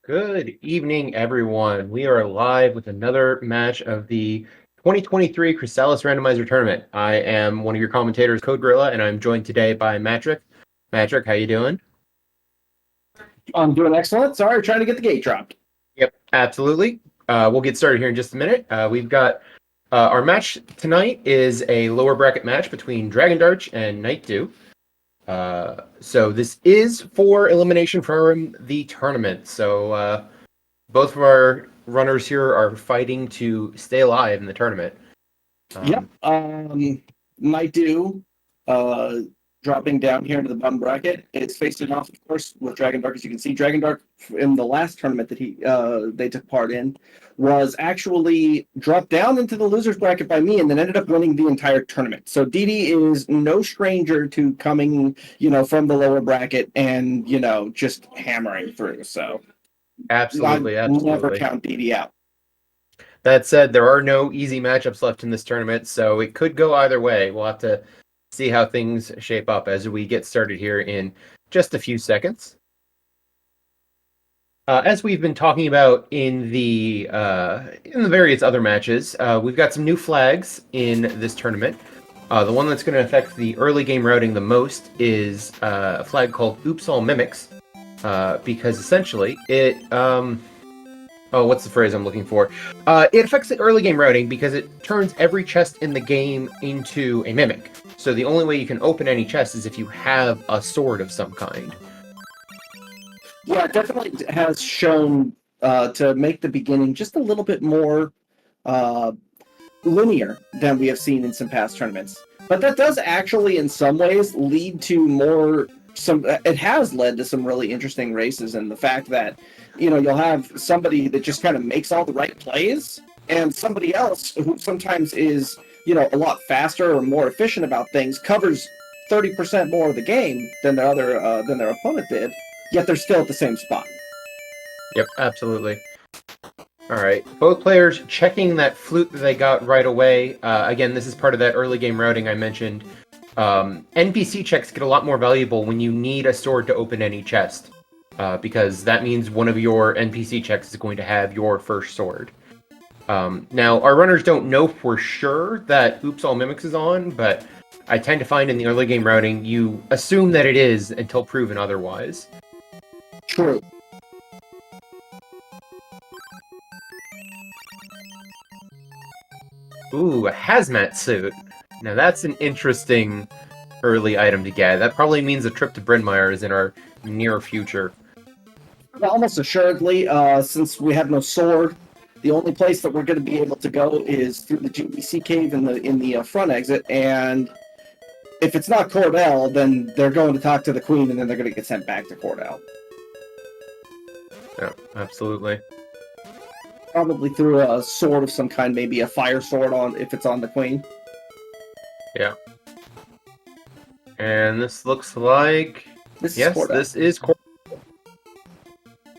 Good evening, everyone. We are live with another match of the 2023 Crystalis Randomizer Tournament. I am one of your commentators, Code Gorilla, and I'm joined today by Matrick. Matrick, how you doing? I'm doing excellent. Sorry, trying to get the gate dropped. Yep, absolutely. We'll get started here in just a minute. We've got our match tonight is a lower bracket match between dragondarch and nightdew. So this is for elimination from the tournament. So both of our runners here are fighting to stay alive in the tournament. Yep. Nightdew, dropping down here into the bottom bracket. It's facing off, of course, with dragondarch. As you can see, dragondarch in the last tournament that they took part in was actually dropped down into the losers bracket by me, and then ended up winning the entire tournament. So Didi is no stranger to coming, from the lower bracket and just hammering through. So Absolutely. never count Didi out. That said, there are no easy matchups left in this tournament, so it could go either way. We'll have to see how things shape up as we get started here in just a few seconds. As we've been talking about in the various other matches, we've got some new flags in this tournament. The one that's going to affect the early game routing the most is a flag called Oops All Mimics, because essentially it what's the phrase I'm looking for? It affects the early game routing because it turns every chest in the game into a mimic. So the only way you can open any chest is if you have a sword of some kind. Yeah, it definitely has shown to make the beginning just a little bit more linear than we have seen in some past tournaments. But that does actually, in some ways, lead to it has led to some really interesting races, and the fact that you'll have somebody that just kind of makes all the right plays, and somebody else who sometimes is a lot faster or more efficient about things, covers 30% more of the game than their opponent did, yet they're still at the same spot. Yep, absolutely. All right, both players checking that flute that they got right away. Again, this is part of that early game routing I mentioned. NPC checks get a lot more valuable when you need a sword to open any chest, because that means one of your NPC checks is going to have your first sword. Now, our runners don't know for sure that Oops All Mimics is on, but I tend to find in the early game routing, you assume that it is until proven otherwise. True. Ooh, a hazmat suit. Now that's an interesting early item to get. That probably means a trip to Bryn Mawr is in our near future. Almost assuredly, since we have no sword, the only place that we're going to be able to go is through the GBC cave in the front exit, and if it's not Cordell, then they're going to talk to the queen, and then they're going to get sent back to Cordell. Yeah, absolutely. Probably through a sword of some kind, maybe a fire sword if it's on the queen. Yeah. And this looks like... This is Cordell.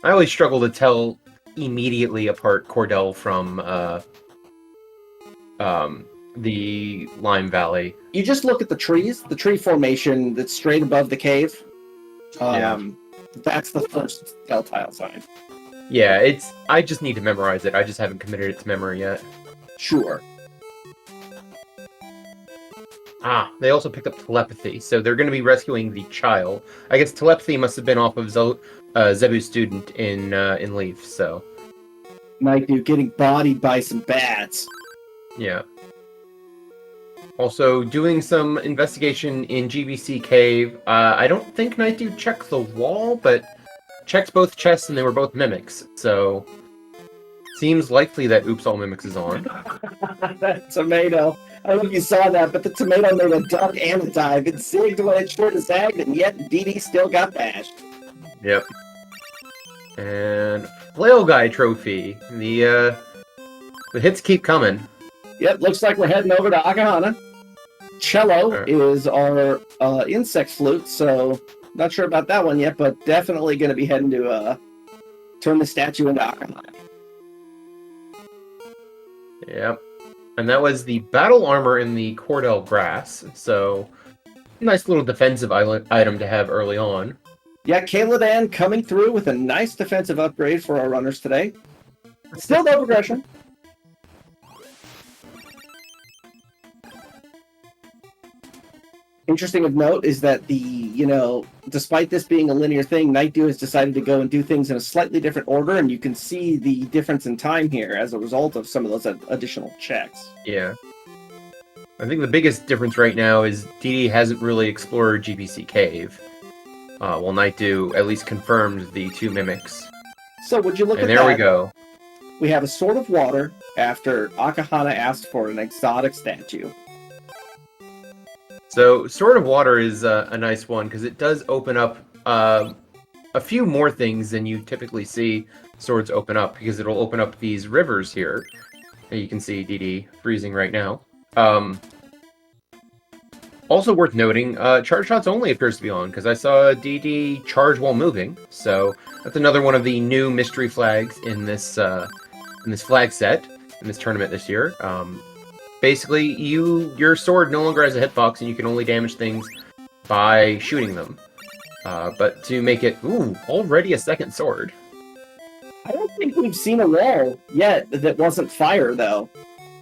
I always struggle to tell immediately apart Cordell from the Lime Valley. You just look at the trees, the tree formation that's straight above the cave. That's the first telltale sign. Yeah, I just need to memorize it. I just haven't committed it to memory yet. Sure. They also picked up telepathy, so they're going to be rescuing the child. I guess telepathy must have been off of Zebu's student in Leaf, so... Nightdew getting bodied by some bats. Yeah. Also, doing some investigation in GBC Cave. I don't think Nightdew checked the wall, but checked both chests and they were both mimics, so... Seems likely that Oops All Mimics is on. That tomato. I don't know if you saw that, but the tomato made a duck and a dive. It zigged when it should have zagged, and yet Didi still got bashed. Yep. And Flail Guy trophy. The hits keep coming. Yep, looks like we're heading over to Akahana. Cello is our insect flute, so not sure about that one yet, but definitely going to be heading to turn the statue into Akahana. Yep. And that was the battle armor in the Cordell grass, so nice little defensive item to have early on. Yeah, Kaladan coming through with a nice defensive upgrade for our runners today. Still no progression. Interesting of note is that despite this being a linear thing, nightdew has decided to go and do things in a slightly different order, and you can see the difference in time here as a result of some of those additional checks. Yeah. I think the biggest difference right now is DD hasn't really explored GBC Cave. While nightdew at least confirmed the 2 mimics. So would you look at that? And there we go. We have a Sword of Water after Akahana asked for an exotic statue. So, Sword of Water is a nice one because it does open up a few more things than you typically see swords open up, because it'll open up these rivers here. And you can see DD freezing right now. Also worth noting, charge shots only appears to be on, because I saw DD charge while moving. So that's another one of the new mystery flags in this flag set in this tournament this year. Basically, your sword no longer has a hitbox, and you can only damage things by shooting them. But to make it, already a second sword. I don't think we've seen a wall yet that wasn't fire, though,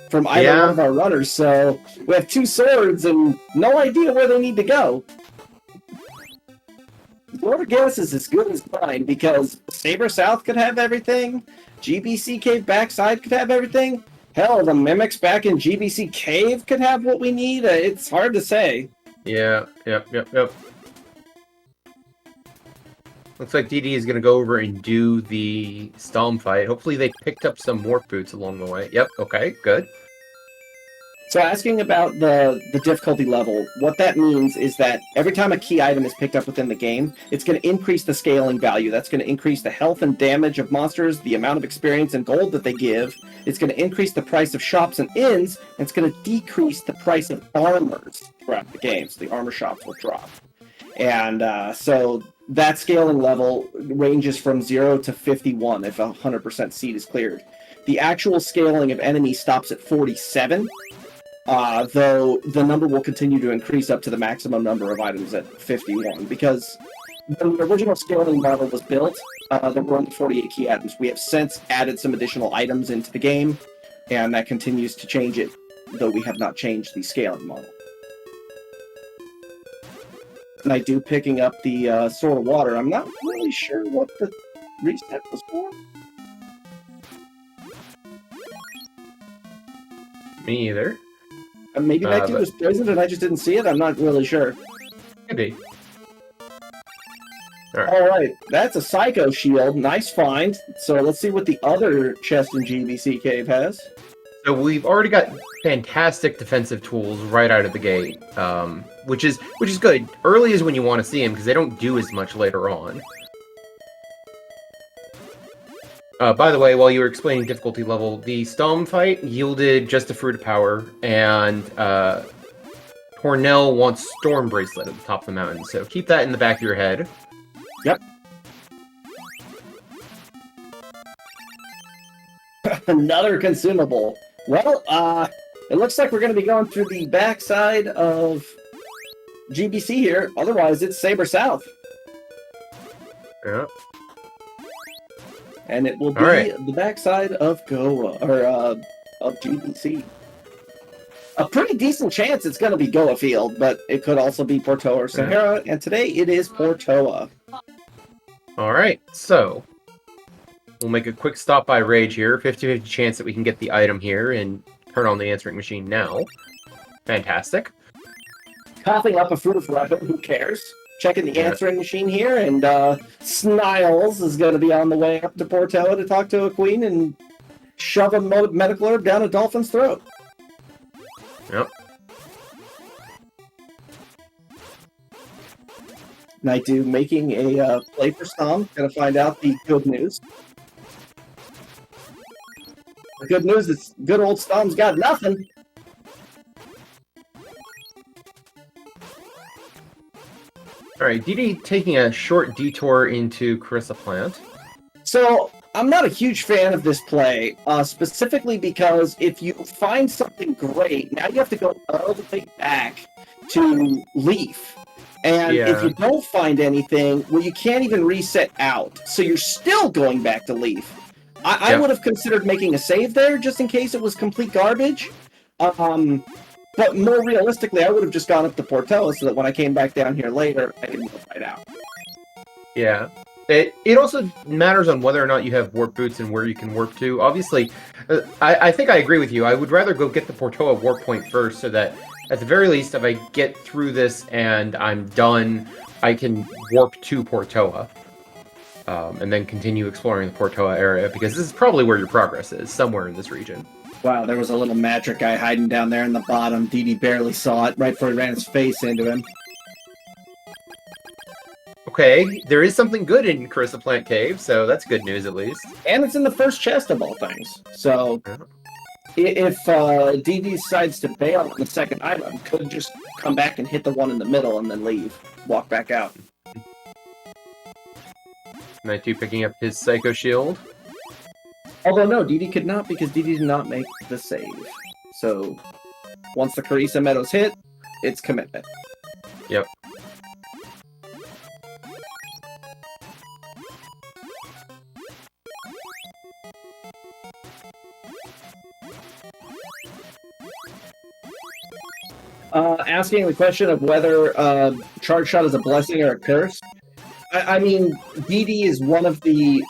from either one of our runners. So we have 2 swords and no idea where they need to go. Whoever guess is as good as mine, because Saber South could have everything, GBC Cave backside could have everything. Hell, the mimics back in GBC Cave could have what we need. It's hard to say. Yeah, yep. Looks like DD is going to go over and do the Stalm fight. Hopefully they picked up some morph boots along the way. Yep, okay, good. So asking about the difficulty level, what that means is that every time a key item is picked up within the game, it's going to increase the scaling value. That's going to increase the health and damage of monsters, the amount of experience and gold that they give. It's going to increase the price of shops and inns, and it's going to decrease the price of armors throughout the game. So the armor shops will drop. And so that scaling level ranges from 0 to 51 if 100% seed is cleared. The actual scaling of enemies stops at 47. Though the number will continue to increase up to the maximum number of items at 51, because when the original scaling model was built, there were only 48 key items. We have since added some additional items into the game, and that continues to change it, though we have not changed the scaling model. nightdew picking up the Sword of Water. I'm not really sure what the reset was for. Me either. Maybe nightdew was poisoned and I just didn't see it. I'm not really sure. Maybe. Alright, that's a Psycho Shield. Nice find. So let's see what the other chest in GBC Cave has. So we've already got fantastic defensive tools right out of the gate, which is good. Early is when you want to see them, because they don't do as much later on. By the way, while you were explaining difficulty level, the Stalm fight yielded just a Fruit of Power, and Hornell wants Storm Bracelet at the top of the mountain, so keep that in the back of your head. Yep. Another consumable. Well, it looks like we're going to be going through the backside of GBC here. Otherwise, it's Saber South. Yeah. And it will be the backside of Goa, or of GBC. A pretty decent chance it's going to be Goa Field, but it could also be Portoa or Sahara, and today it is Portoa. Alright, so we'll make a quick stop by Rage here. 50-50 chance that we can get the item here and turn on the answering machine now. Fantastic. Coughing up a Fruit of Weapon, who cares? Checking the answering machine here, and Sniles is going to be on the way up to Portoa to talk to a queen and shove a medical herb down a dolphin's throat. Yep. nightdew making a play for Stom. Gonna find out the good news. The good news is good old Stom's got nothing. Alright, DD taking a short detour into Carissa Plant. So, I'm not a huge fan of this play, specifically because if you find something great, now you have to go all the way back to Leaf. And if Yeah. you don't find anything, well, you can't even reset out. So you're still going back to Leaf. I Yeah. would have considered making a save there just in case it was complete garbage. But more realistically, I would have just gone up to Portoa so that when I came back down here later, I could move right out. Yeah. It also matters on whether or not you have warp boots and where you can warp to. Obviously, I think I agree with you. I would rather go get the Portoa warp point first so that, at the very least, if I get through this and I'm done, I can warp to Portoa. And then continue exploring the Portoa area, because this is probably where your progress is, somewhere in this region. Wow, there was a little magic guy hiding down there in the bottom. Dee barely saw it right before he ran his face into him. Okay, there is something good in Carissa Plant Cave, so that's good news at least. And it's in the first chest of all things. So, if Dee decides to bail on the second item, could just come back and hit the one in the middle and then leave. Walk back out. nightdew picking up his Psycho Shield. Although no, Dee could not because Dee did not make the save. So, once the Carissa Meadows hit, it's commitment. Yep. Asking the question of whether Charge Shot is a blessing or a curse. I mean, Dee is one of the...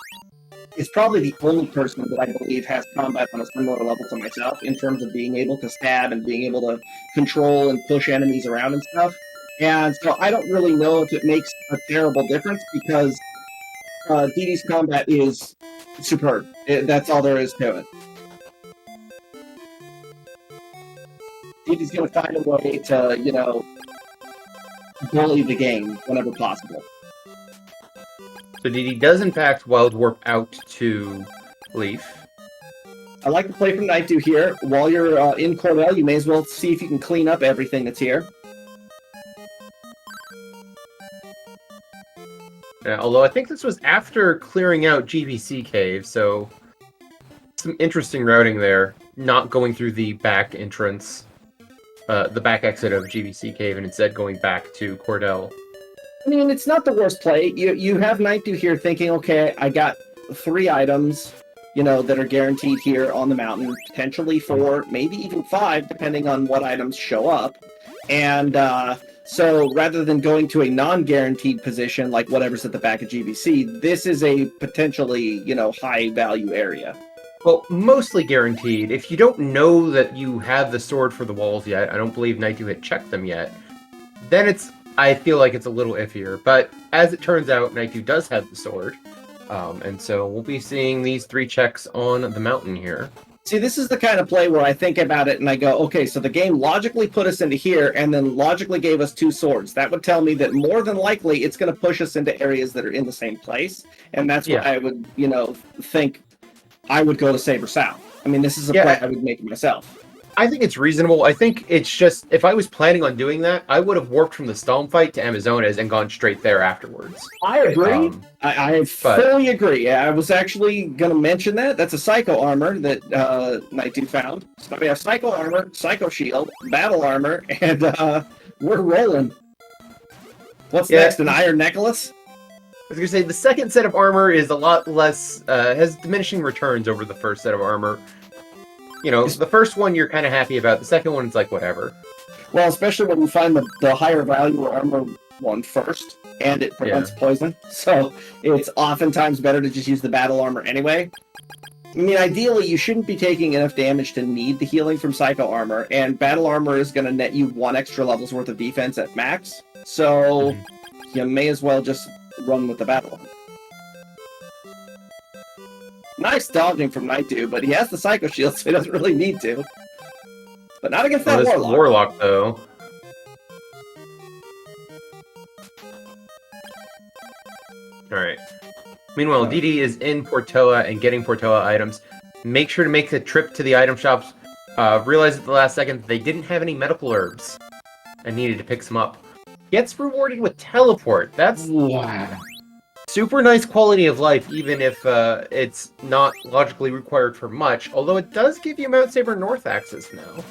is probably the only person that I believe has combat on a similar level to myself in terms of being able to stab and being able to control and push enemies around and stuff. And so I don't really know if it makes a terrible difference because Dee's combat is superb. That's all there is to it. Dee's going to find a way to, you know, bully the game whenever possible. So Dee does in fact wild warp out to Leaf. I like to play from nightdew here. While you're in Cordell, you may as well see if you can clean up everything that's here. Yeah, although I think this was after clearing out GBC Cave, so some interesting routing there. Not going through the back entrance, the back exit of GBC Cave, and instead going back to Cordell. I mean, it's not the worst play. You have nightdew here thinking, okay, I got 3 items, you know, that are guaranteed here on the mountain, potentially 4, maybe even 5, depending on what items show up. And so rather than going to a non-guaranteed position like whatever's at the back of GBC, this is a potentially, you know, high-value area. Well, mostly guaranteed. If you don't know that you have the sword for the walls yet, I don't believe nightdew had checked them yet, then I feel like it's a little iffier. But as it turns out, nightdew does have the sword. And so we'll be seeing these 3 checks on the mountain here. See, this is the kind of play where I think about it and I go, okay, so the game logically put us into here and then logically gave us 2 swords. That would tell me that more than likely it's going to push us into areas that are in the same place. And that's what I would, you know, think I would go to Saber South. I mean, this is a play I would make myself. I think it's reasonable. I think it's just, if I was planning on doing that, I would have warped from the Stalm fight to Amazonas and gone straight there afterwards. I agree. I fully agree. I was actually going to mention that. That's a Psycho armor that nightdew found. So we have Psycho armor, Psycho shield, Battle armor, and we're rolling. What's next, an Iron necklace? I was going to say, the second set of armor is a lot less, has diminishing returns over the first set of armor. You know, the first one you're kind of happy about. The second one is like, whatever. Well, especially when you find the higher value armor one first, and it prevents poison. So it's oftentimes better to just use the battle armor anyway. I mean, ideally, you shouldn't be taking enough damage to need the healing from Psycho armor, and battle armor is going to net you 1 extra level's worth of defense at max. So you may as well just run with the battle armor. Nice dodging from nightdew, but he has the Psycho Shield, so he doesn't really need to. But not against that Warlock. Warlock, though. Alright. Meanwhile, Dee is in Portoa and getting Portoa items. Make sure to make the trip to the item shops. Realize at the last second that they didn't have any medical herbs and needed to pick some up. Gets rewarded with teleport. That's... super nice quality of life, even if it's not logically required for much, although it does give you Mount Saber North access now.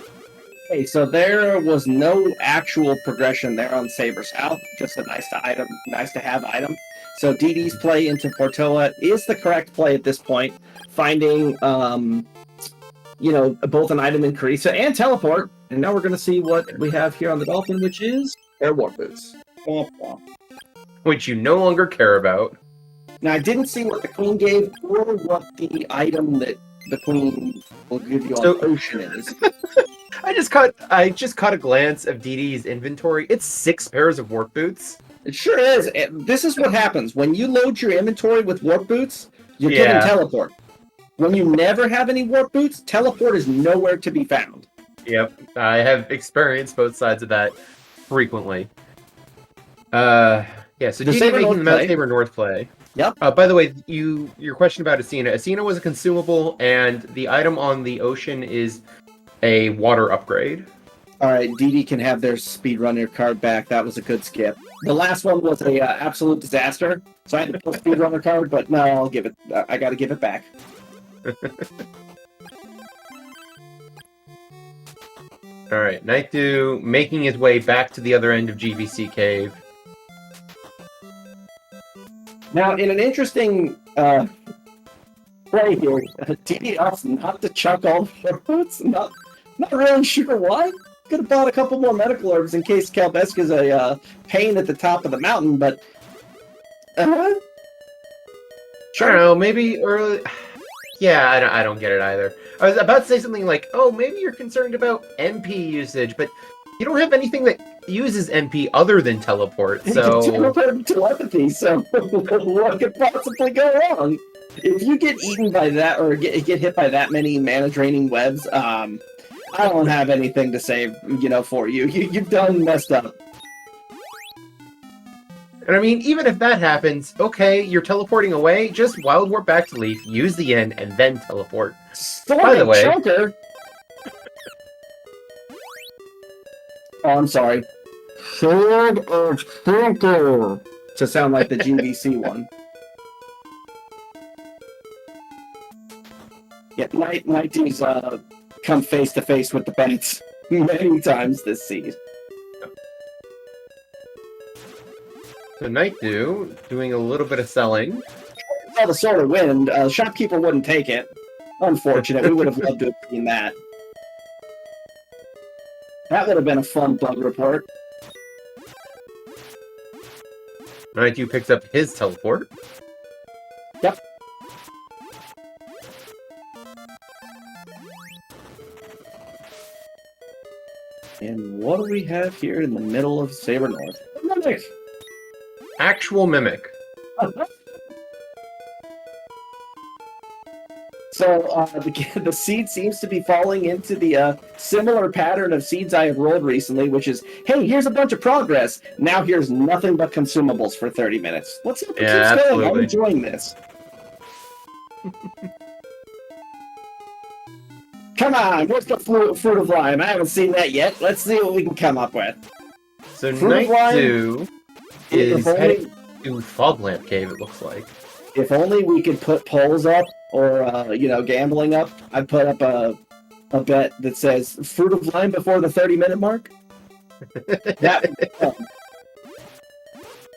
Okay, so there was no actual progression there on Saber's South, just a nice to have item. So DD's play into Portoa is the correct play at this point, finding both an item in Carissa and teleport. And now we're going to see what we have here on the Dolphin, which is Air Warp Boots. Womp womp. Which you no longer care about. Now, I didn't see what the Queen gave or what the item that the Queen will give you on Ocean is. I just caught a glance of DD's inventory. It's 6 pairs of Warp Boots. It sure is. This is what happens. When you load your inventory with Warp Boots, you're getting teleport. When you never have any Warp Boots, teleport is nowhere to be found. Yep, I have experienced both sides of that frequently. Yeah, so DD making the Mount Saber North play. Yep. By the way, your question about Asina. Asina was a consumable, and the item on the Ocean is a water upgrade. All right, DD can have their speedrunner card back. That was a good skip. The last one was a absolute disaster, so I had to put a speedrunner card, but no, I'll give it. I got to give it back. All right, nightdew making his way back to the other end of GBC Cave. Now, in an interesting play here, DD opts not to chuck all the boots. Not really sure why. Could have bought a couple more medical herbs in case Kalbesk is a pain at the top of the mountain, but sure. I don't know, maybe early. Yeah, I don't get it either. I was about to say something like, "Oh, maybe you're concerned about MP usage," but you don't have anything that uses MP other than teleport. So telepathy. So what could possibly go wrong? If you get eaten by that or get hit by that many mana draining webs, I don't have anything to say, for you. You've done messed up. And I mean, even if that happens, okay, you're teleporting away, just Wild Warp back to Leaf, use the Yin, and then teleport. By the way... Choker. Oh, I'm sorry. Sword of Thinker. To sound like the GVC one. Yeah, Nightdew's come face to face with the bats many times this season. So nightdew doing a little bit of selling. Saw the Sword of Wind. Shopkeeper wouldn't take it. Unfortunate. We would have loved to have seen that. That would have been a fun bug report. Nightdew picks up his teleport. Yep. And what do we have here in the middle of Saber North? Mimic! Actual Mimic. So the seed seems to be falling into the similar pattern of seeds I have rolled recently, which is, hey, here's a bunch of progress. Now here's nothing but consumables for 30 minutes. Let's see if it keeps going. I'm enjoying this. Come on, what's the fruit of lime? I haven't seen that yet. Let's see what we can come up with. So nightdew is heading to Foglamp Cave, it looks like. If only we could put polls up, or, gambling up. I'd put up a bet that says, Fruit of Lime before the 30-minute mark. That would be fun.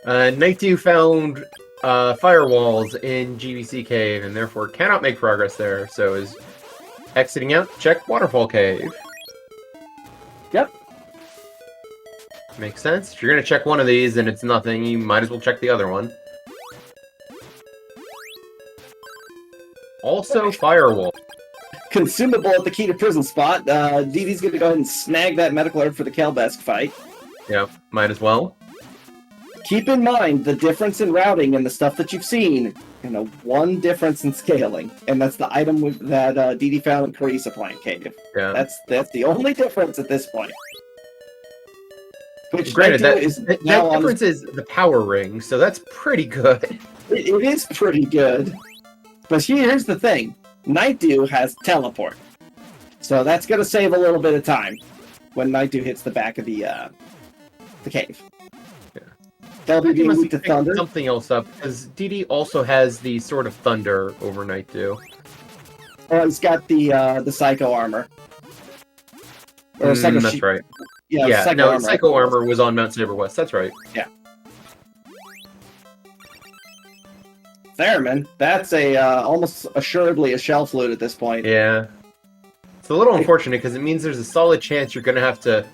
Nightdew found firewalls in GVC Cave, and therefore cannot make progress there, so is exiting out to check Waterfall Cave. Yep. Makes sense. If you're going to check one of these and it's nothing, you might as well check the other one. Also, Firewall. Consumable at the key to prison spot. DD's going to go ahead and snag that medical herb for the Kalbesk fight. Yeah, might as well. Keep in mind the difference in routing and the stuff that you've seen. One difference in scaling, and that's the item that DD found in Carissa Plant Cave. Yeah. That's the only difference at this point. Which granted, that difference is the power ring, so that's pretty good. It is pretty good. But here's the thing. Nightdew has teleport. So that's going to save a little bit of time when Nightdew hits the back of the cave. Yeah. That'll be being weak to thunder. Something else up, because DD also has the Sword of Thunder over Nightdew. Oh, he's got the Psycho armor. Or Psycho That's right. Yeah, Yeah, Psycho no, Armor. Psycho Armor was on Mount Saber West. That's right. Yeah. Theremin. That's a almost assuredly a shell flute at this point. Yeah. It's a little unfortunate because it means there's a solid chance you're going to have to...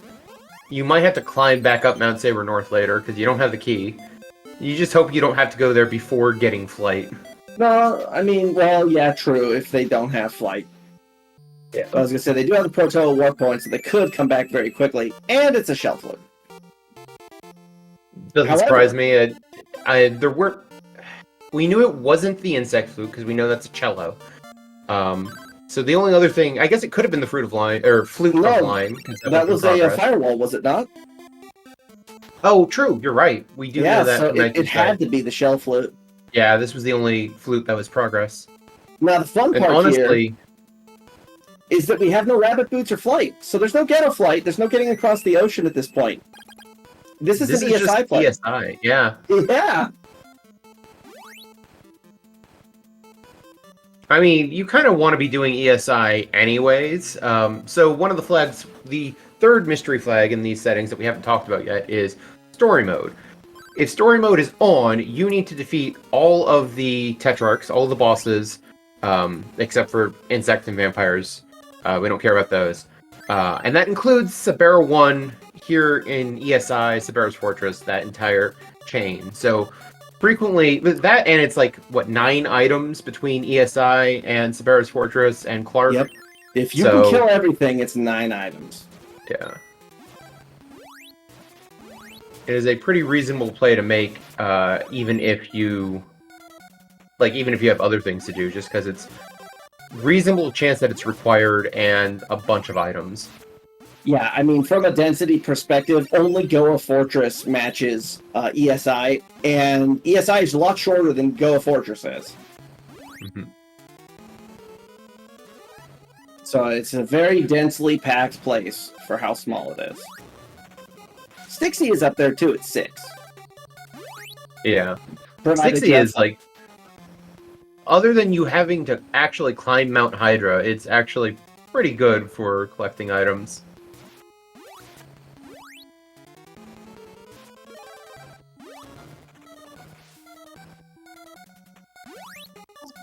You might have to climb back up Mount Saber North later because you don't have the key. You just hope you don't have to go there before getting flight. No, I mean, well, yeah, true, if they don't have flight. Yeah. I was going to say, they do have the Proto Warp Point, so they could come back very quickly, and it's a shell flute. Doesn't surprise me. There were... We knew it wasn't the insect flute because we know that's a cello. So the only other thing, I guess it could have been the flute of line. That was a firewall, was it not? Oh, true. You're right. We do know that. So it had to be the shell flute. Yeah, this was the only flute that was progress. Now the fun part here is that we have no rabbit boots or flight, so there's no ghetto flight. There's no getting across the ocean at this point. This is an ESI play. ESI, yeah. Yeah. I mean, you kind of want to be doing ESI anyways. So one of the flags, the third mystery flag in these settings that we haven't talked about yet is story mode. If story mode is on, you need to defeat all of the Tetrarchs, all of the bosses, except for insects and vampires. We don't care about those. And that includes Sabera 1 here in ESI, Sabera's Fortress, that entire chain. So frequently, that and it's like, what, 9 items between ESI and Sabera's Fortress and Clark? Yep. If you can kill everything, it's 9 items. Yeah. It is a pretty reasonable play to make, even if you have other things to do, just because it's reasonable chance that it's required and a bunch of items. Yeah, I mean, from a density perspective, only Goa Fortress matches ESI, and ESI is a lot shorter than Goa Fortress is. Mm-hmm. So it's a very densely packed place for how small it is. Stixie is up there too at 6. Yeah. Stixie is like, other than you having to actually climb Mount Hydra, it's actually pretty good for collecting items.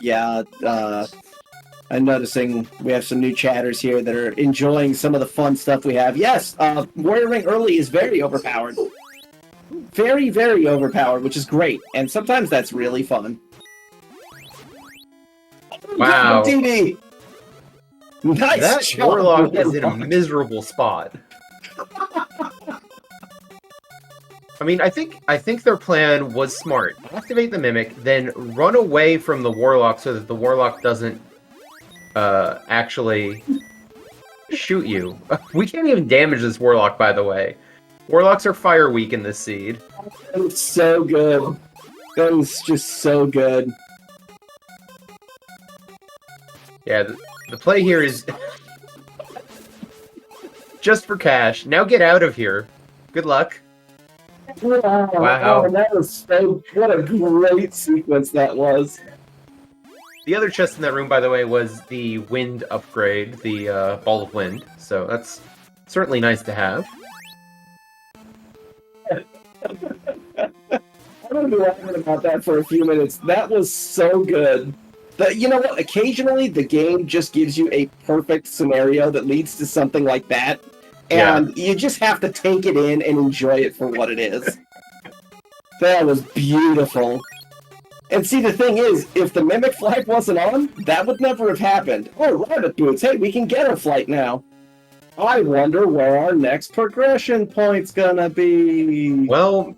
Yeah, I'm noticing we have some new chatters here that are enjoying some of the fun stuff we have. Yes, Warrior Ring early is very overpowered. Very, very overpowered, which is great. And sometimes that's really fun. Wow. DD! Nice That job, Warlock is in a miserable spot. I mean, I think their plan was smart. Activate the Mimic, then run away from the Warlock so that the Warlock doesn't actually shoot you. We can't even damage this Warlock, by the way. Warlocks are fire weak in this seed. It's so good. That was just so good. Yeah, the play here is just for cash. Now get out of here. Good luck. Wow. Oh, that was so... What a great sequence that was. The other chest in that room, by the way, was the wind upgrade, the Ball of Wind. So that's certainly nice to have. I'm going to be laughing about that for a few minutes. That was so good. You know what? Occasionally, the game just gives you a perfect scenario that leads to something like that. And you just have to take it in and enjoy it for what it is. That was beautiful. And see, the thing is, if the Mimic flag wasn't on, that would never have happened. Oh, Rabbit Boots, hey, we can get a flight now. I wonder where our next progression point's gonna be. Well,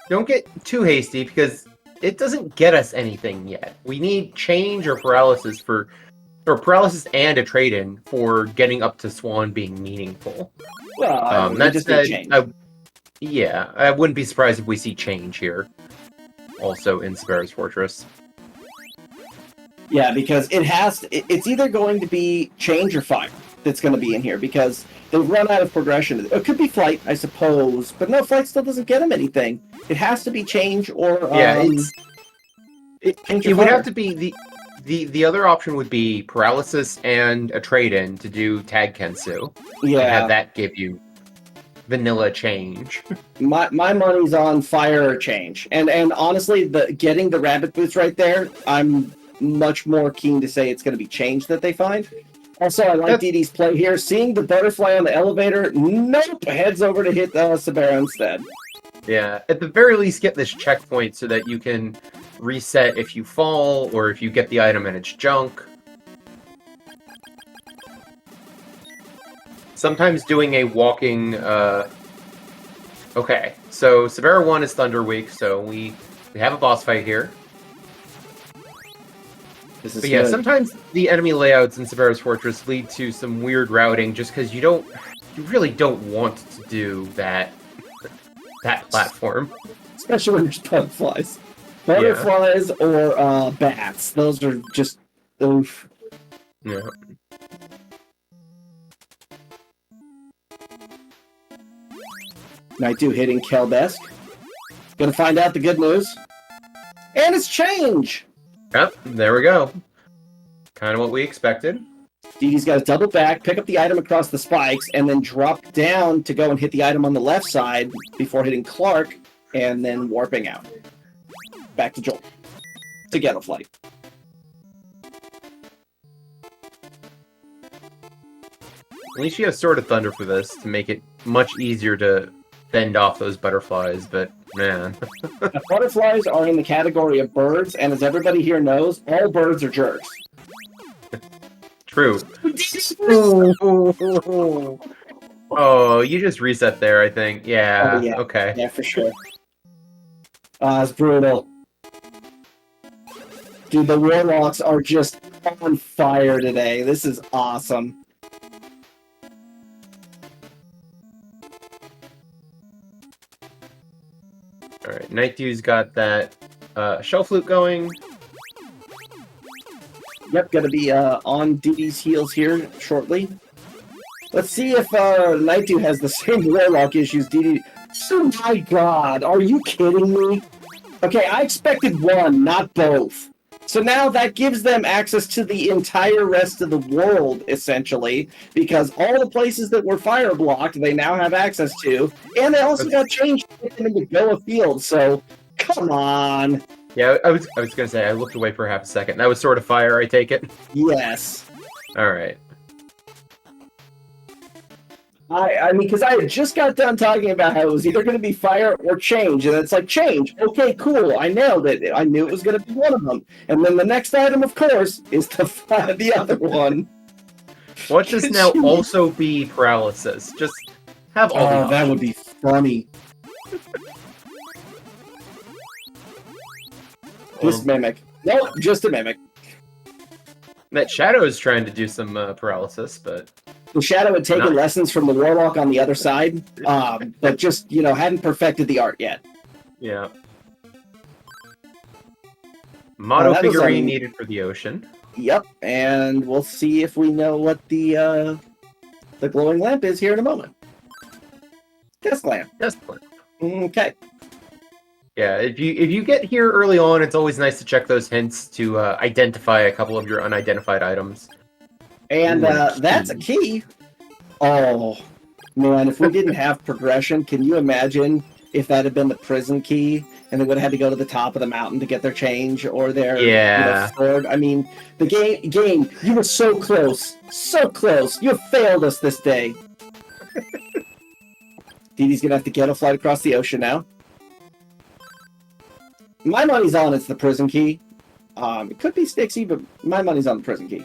don't get too hasty, because it doesn't get us anything yet. We need change or paralysis and a trade-in for getting up to Swan being meaningful. Well, that's change. I wouldn't be surprised if we see change here. Also in Sabera's Fortress. Yeah, because it's either going to be change or fire that's going to be in here, because they've run out of progression. It could be flight, I suppose, but no, flight still doesn't get them anything. It has to be change or it would have to be the other option would be paralysis and a trade-in to do tag Kensu. And Yeah. have that give you vanilla change. My money's on fire or change. And honestly, getting the rabbit boots right there, I'm much more keen to say it's going to be change that they find. Also, I like Dee Dee's play here. Seeing the butterfly on the elevator, nope, heads over to hit Sabera instead. Yeah, at the very least, get this checkpoint so that you can reset if you fall or if you get the item and it's junk. Sometimes doing a walking... Okay, so Sabera 1 is Thunder Week, so we have a boss fight here. But yeah, sometimes the enemy layouts in Sabera's Fortress lead to some weird routing just because you really don't want to do that platform. Especially when there's butterflies. Butterflies or bats. Those are just oof. Yeah. nightdew hitting Kelbesk. Gonna find out the good news. And it's change! Yep, there we go. Kind of what we expected. Dee Dee's got to double back, pick up the item across the spikes, and then drop down to go and hit the item on the left side before hitting Clark, and then warping out. Back to Joel. To get a flight. At least you have Sword of Thunder for this to make it much easier to fend off those butterflies, but man. Butterflies are in the category of birds, and as everybody here knows, all birds are jerks. True. Oh, you just reset there, I think. Yeah, oh, yeah. Okay. Yeah, for sure. It's brutal. Dude, the Warlocks are just on fire today. This is awesome. Alright, Nightdew's got that Shell Flute going. Yep, gonna be on Dee Dee's heels here shortly. Let's see if Nightdew has the same Warlock issues Dee Dee... Oh my god, are you kidding me? Okay, I expected one, not both. So now that gives them access to the entire rest of the world, essentially, because all the places that were fire blocked, they now have access to, and they also got changed to get them into Goa Field, so come on. Yeah, I was gonna say, I looked away for half a second. That was Sword of Fire, I take it? Yes. Alright. I mean, because I had just got done talking about how it was either going to be fire or change, and it's like, change, okay, cool, I nailed it. I knew it was going to be one of them. And then the next item, of course, is the other one. Watch this now also be paralysis. Just have all the options. That would be funny. Just mimic. Nope, just a mimic. That Shadow is trying to do some paralysis, but... The Shadow had taken lessons from the Warlock on the other side, but just, hadn't perfected the art yet. Yeah. Motto figurine needed for the ocean. Yep, and we'll see if we know what the glowing lamp is here in a moment. Desk lamp. Desk lamp. Okay. Yeah, if you get here early on, it's always nice to check those hints to identify a couple of your unidentified items. And that's a key. Oh, man, if we didn't have progression, can you imagine if that had been the prison key and they would have had to go to the top of the mountain to get their change or their sword? I mean, the game, you were so close. So close. You have failed us this day. Dee Dee's going to have to get a flight across the ocean now. My money's on it's the prison key. It could be Stixie, but my money's on the prison key.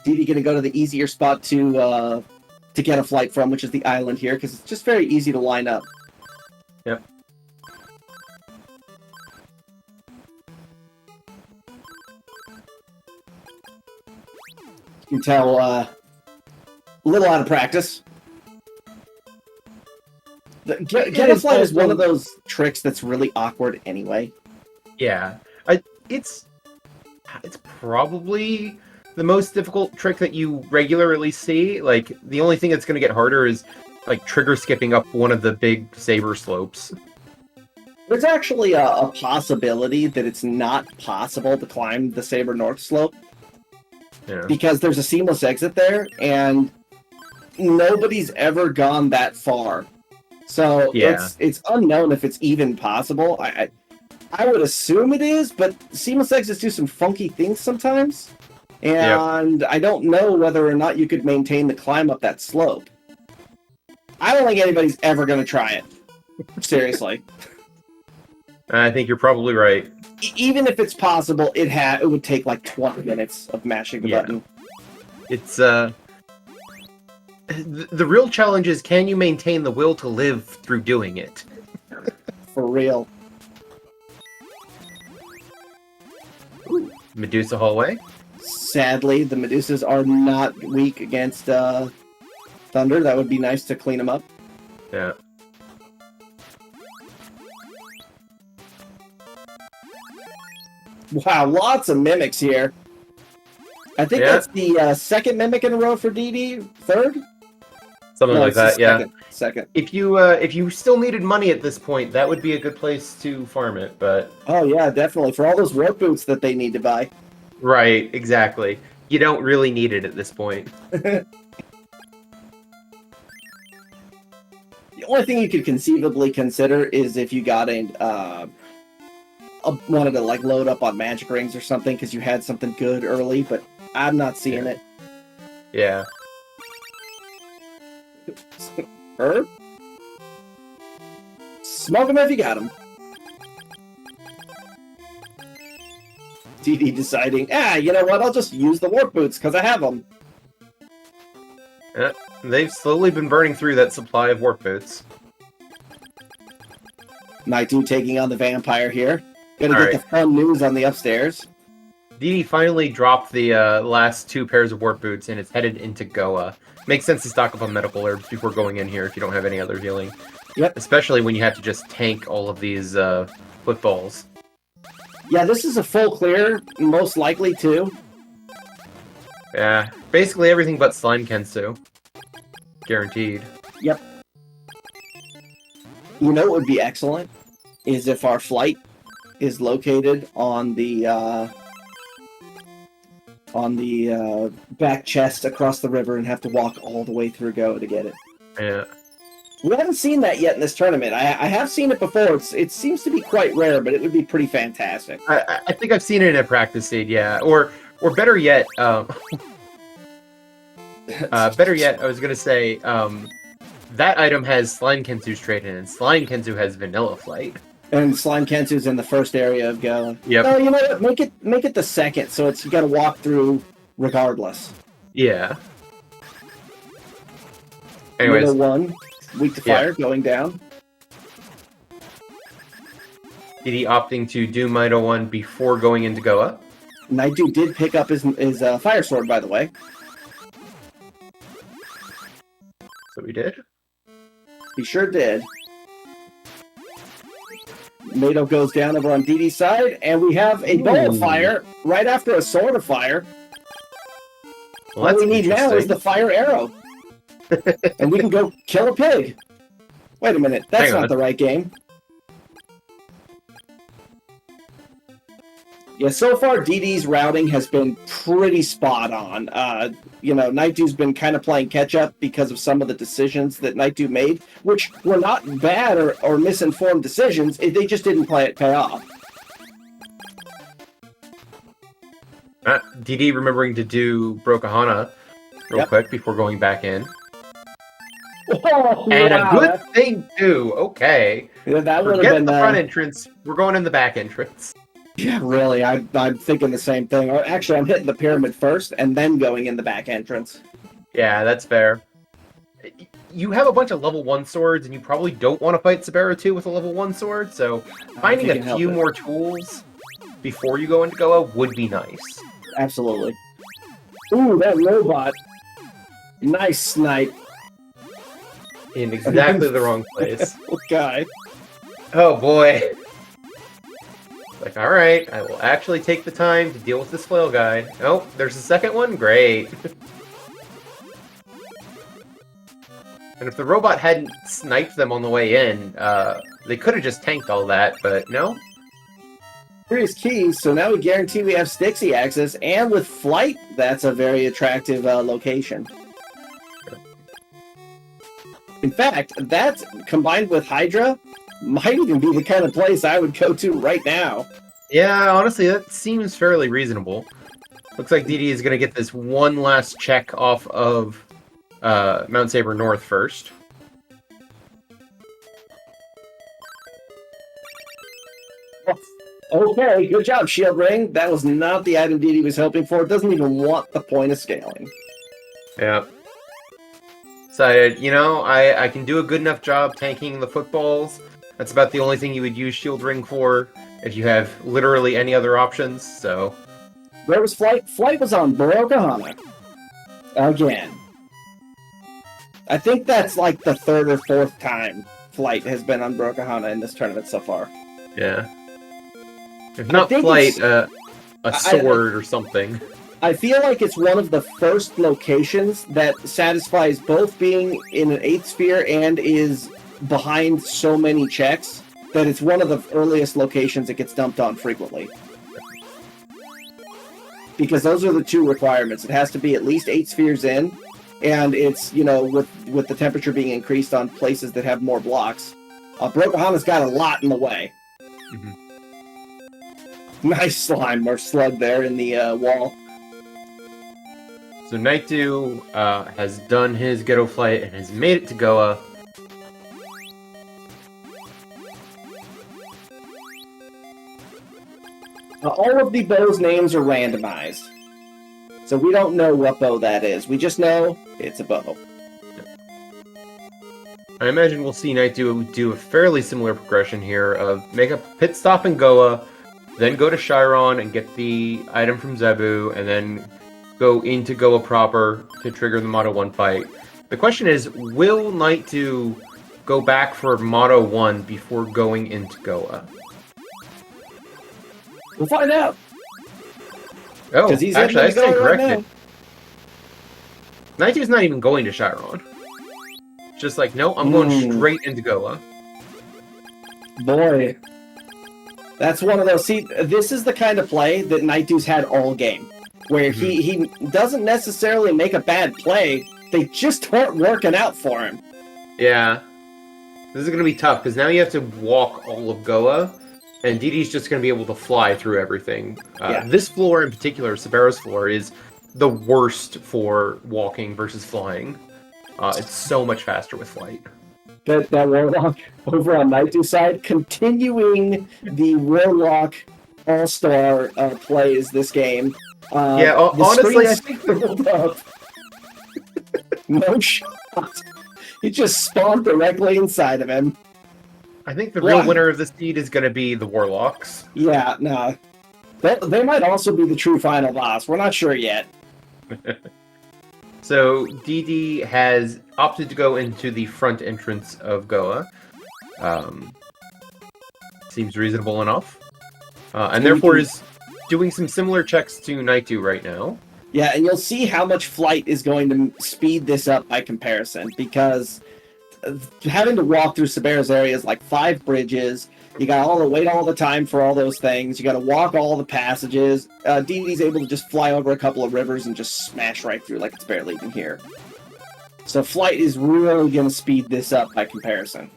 Dee Dee gonna go to the easier spot to get a flight from, which is the island here, because it's just very easy to line up. Yep. You can tell a little out of practice. Get a flight is one of those tricks that's really awkward anyway. Yeah, it's probably the most difficult trick that you regularly see. Like, the only thing that's going to get harder is, like, trigger skipping up one of the big saber slopes. There's actually a possibility that it's not possible to climb the Saber North slope. Yeah. Because there's a seamless exit there, and nobody's ever gone that far. So Yeah. it's unknown if it's even possible. I would assume it is, but seamless exits do some funky things sometimes. And I don't know whether or not you could maintain the climb up that slope. I don't think anybody's ever going to try it. Seriously. I think you're probably right. Even if it's possible, it would take like 20 minutes of mashing the button. It's the real challenge is, can you maintain the will to live through doing it? For real. Ooh, Medusa hallway. Sadly, the Medusas are not weak against Thunder. That would be nice to clean them up. Yeah. Wow, lots of mimics here. I think that's the second mimic in a row for DD. Third? Something like that, yeah. Second. If you still needed money at this point, that would be a good place to farm it, but... Oh yeah, definitely. For all those warp boots that they need to buy. Right, exactly. You don't really need it at this point. The only thing you could conceivably consider is if you got wanted to like load up on magic rings or something because you had something good early, but I'm not seeing it. Yeah. Herb? Smoke him if you got him. DD deciding, you know what, I'll just use the warp boots because I have them. Yeah, they've slowly been burning through that supply of warp boots. Nightdew taking on the vampire here. Gonna get the fun news on the upstairs. DD finally dropped the last 2 pairs of warp boots and it's headed into Goa. Makes sense to stock up on medical herbs before going in here if you don't have any other healing. Yep. Especially when you have to just tank all of these footballs. Yeah, this is a full clear, most likely too. Yeah, basically everything but Slime Kensu. Guaranteed. Yep. You know what would be excellent? Is if our flight is located on the back chest across the river and have to walk all the way through Go to get it. Yeah. We haven't seen that yet in this tournament. I have seen it before. It seems to be quite rare, but it would be pretty fantastic. I think I've seen it in a practice seed, yeah. Or better yet, better yet, I was gonna say, that item has Slime Kensu straight in, and Slime Kensu has Vanilla Flight. And Slime Kensu's in the first area of Go. Yep. No, you know what? Make it the second, so you got to walk through regardless. Yeah. Anyways. Middle one, weak to fire, going down. DD opting to do Mido 1 before going into Goa. Nightdew did pick up his fire sword, by the way. So we did. He sure did. Mido goes down over on DD's side, and we have a bow of fire right after a sword of fire. Well, what we need now is the fire arrow. And we can go kill a pig. Wait a minute, that's not the right game. Yeah, so far DD's routing has been pretty spot on. Nightdew's been kind of playing catch up because of some of the decisions that Nightdew made, which were not bad or misinformed decisions. They just didn't pay off. DD remembering to do Brokahana real quick before going back in. Oh, and a good thing too. Okay. Yeah, that would have Forget been the front entrance. We're going in the back entrance. Yeah, really. I'm thinking the same thing. Or actually, I'm hitting the pyramid first and then going in the back entrance. Yeah, that's fair. You have a bunch of level 1 swords, and you probably don't want to fight Sabera 2 with a level 1 sword, so finding a few more tools before you go into Goa would be nice. Absolutely. Ooh, that robot. Nice snipe. In exactly the wrong place. Okay. Oh boy. Like, alright, I will actually take the time to deal with this flail guy. Oh, there's a second one? Great. And if the robot hadn't sniped them on the way in, They could have just tanked all that, but no. Curious keys, so now we guarantee we have Stixie access, and with flight, that's a very attractive location. In fact, that combined with Hydra might even be the kind of place I would go to right now. Yeah, honestly, that seems fairly reasonable. Looks like DD is going to get this one last check off of Mount Saber North first. Okay, good job, Shield Ring. That was not the item DD was hoping for. It doesn't even want the point of scaling. Yeah. Decided, you know, I can do a good enough job tanking the footballs. That's about the only thing you would use Shield Ring for if you have literally any other options, so... Where was Flight? Flight was on Borokahana. Again. I think that's like the third or fourth time Flight has been on Borokahana in this tournament so far. Yeah. If not Flight, a sword or something. I feel like it's one of the first locations that satisfies both being in an 8th sphere and is behind so many checks that it's one of the earliest locations it gets dumped on frequently. Because those are the two requirements. It has to be at least 8 spheres in, and it's, you know, with the temperature being increased on places that have more blocks. Borokahana's got a lot in the way. Mm-hmm. Nice slime or slug there in the wall. So nightdew has done his ghetto flight and has made it to Goa. All of the bows' names are randomized. So we don't know what bow that is. We just know it's a bow. I imagine we'll see nightdew do a fairly similar progression here of make a pit stop in Goa, then go to Chiron and get the item from Zebu, and then go into Goa proper to trigger the Motto 1 fight. The question is, will nightdew go back for Motto 1 before going into Goa? We'll find out. Oh, He's actually, I stand right corrected. Nightdew's not even going to Chiron. Just like, no, I'm going straight into Goa. Boy. That's one of those... See, this is the kind of play that nightdew's had all game. Where he doesn't necessarily make a bad play, they just aren't working out for him. Yeah. This is going to be tough, because now you have to walk all of Goa, and DD's just going to be able to fly through everything. This floor in particular, Sabero's floor, is the worst for walking versus flying. It's so much faster with flight. That Warlock over on nightdew's side, continuing the Warlock all-star plays this game. Honestly, I think up. No shot. He just spawned directly inside of him. I think the real winner of this seed is going to be the Warlocks. Yeah, no. They might also be the true final boss. We're not sure yet. So, DD has opted to go into the front entrance of Goa. Seems reasonable enough. And therefore is doing some similar checks to nightdew right now. Yeah, and you'll see how much flight is going to speed this up by comparison, because having to walk through Sabero's area is like 5 bridges. You got all the wait all the time for all those things. You got to walk all the passages. DD's able to just fly over a couple of rivers and just smash right through like it's barely even here. So flight is really going to speed this up by comparison.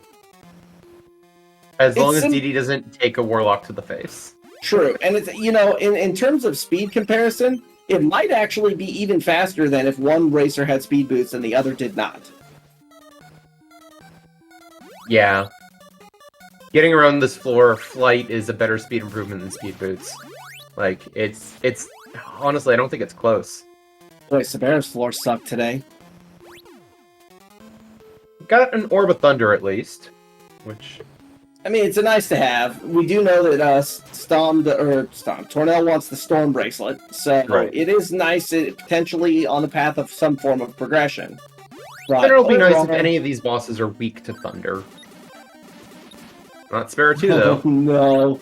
As long as DD doesn't take a Warlock to the face. True, and it's, you know, in terms of speed comparison, it might actually be even faster than if one racer had speed boots and the other did not. Yeah. Getting around this floor, flight is a better speed improvement than speed boots. Like, it's honestly, I don't think it's close. Boy, Sabero's floor sucked today. Got an Orb of Thunder at least, which... I mean, it's a nice to have. We do know that Tornell wants the Storm Bracelet, so it is nice, potentially on the path of some form of progression. But it'll be nice if any of these bosses are weak to Thunder. Not Spare 2, though. No.